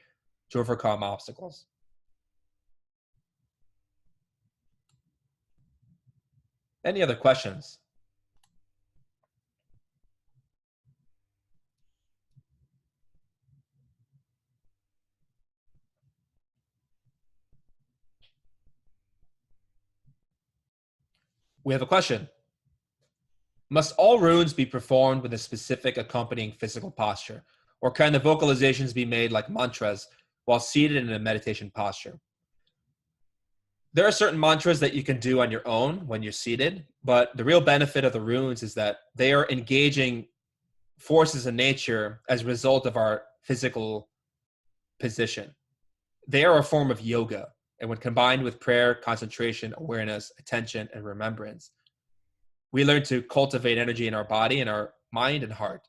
to overcome obstacles. Any other questions? We have a question. Must all runes be performed with a specific accompanying physical posture? Or can the vocalizations be made like mantras while seated in a meditation posture? There are certain mantras that you can do on your own when you're seated, but the real benefit of the runes is that they are engaging forces in nature as a result of our physical position. They are a form of yoga, and when combined with prayer, concentration, awareness, attention, and remembrance, we learn to cultivate energy in our body and our mind and heart.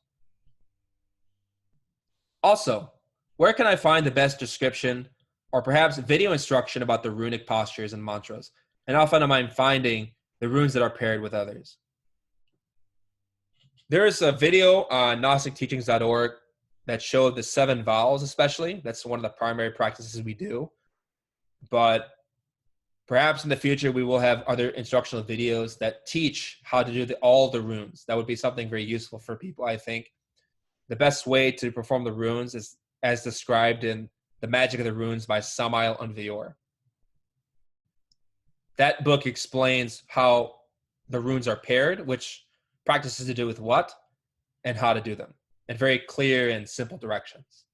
Also, where can I find the best description or perhaps video instruction about the runic postures and mantras? And how often am I finding the runes that are paired with others? There is a video on gnosticteachings.org that showed the 7 vowels, especially. That's one of the primary practices we do. But perhaps in the future, we will have other instructional videos that teach how to do all the runes. That would be something very useful for people, I think. The best way to perform the runes is as described in The Magic of the Runes by Samael Unvior. That book explains how the runes are paired, which practices to do with what, and how to do them, in very clear and simple directions.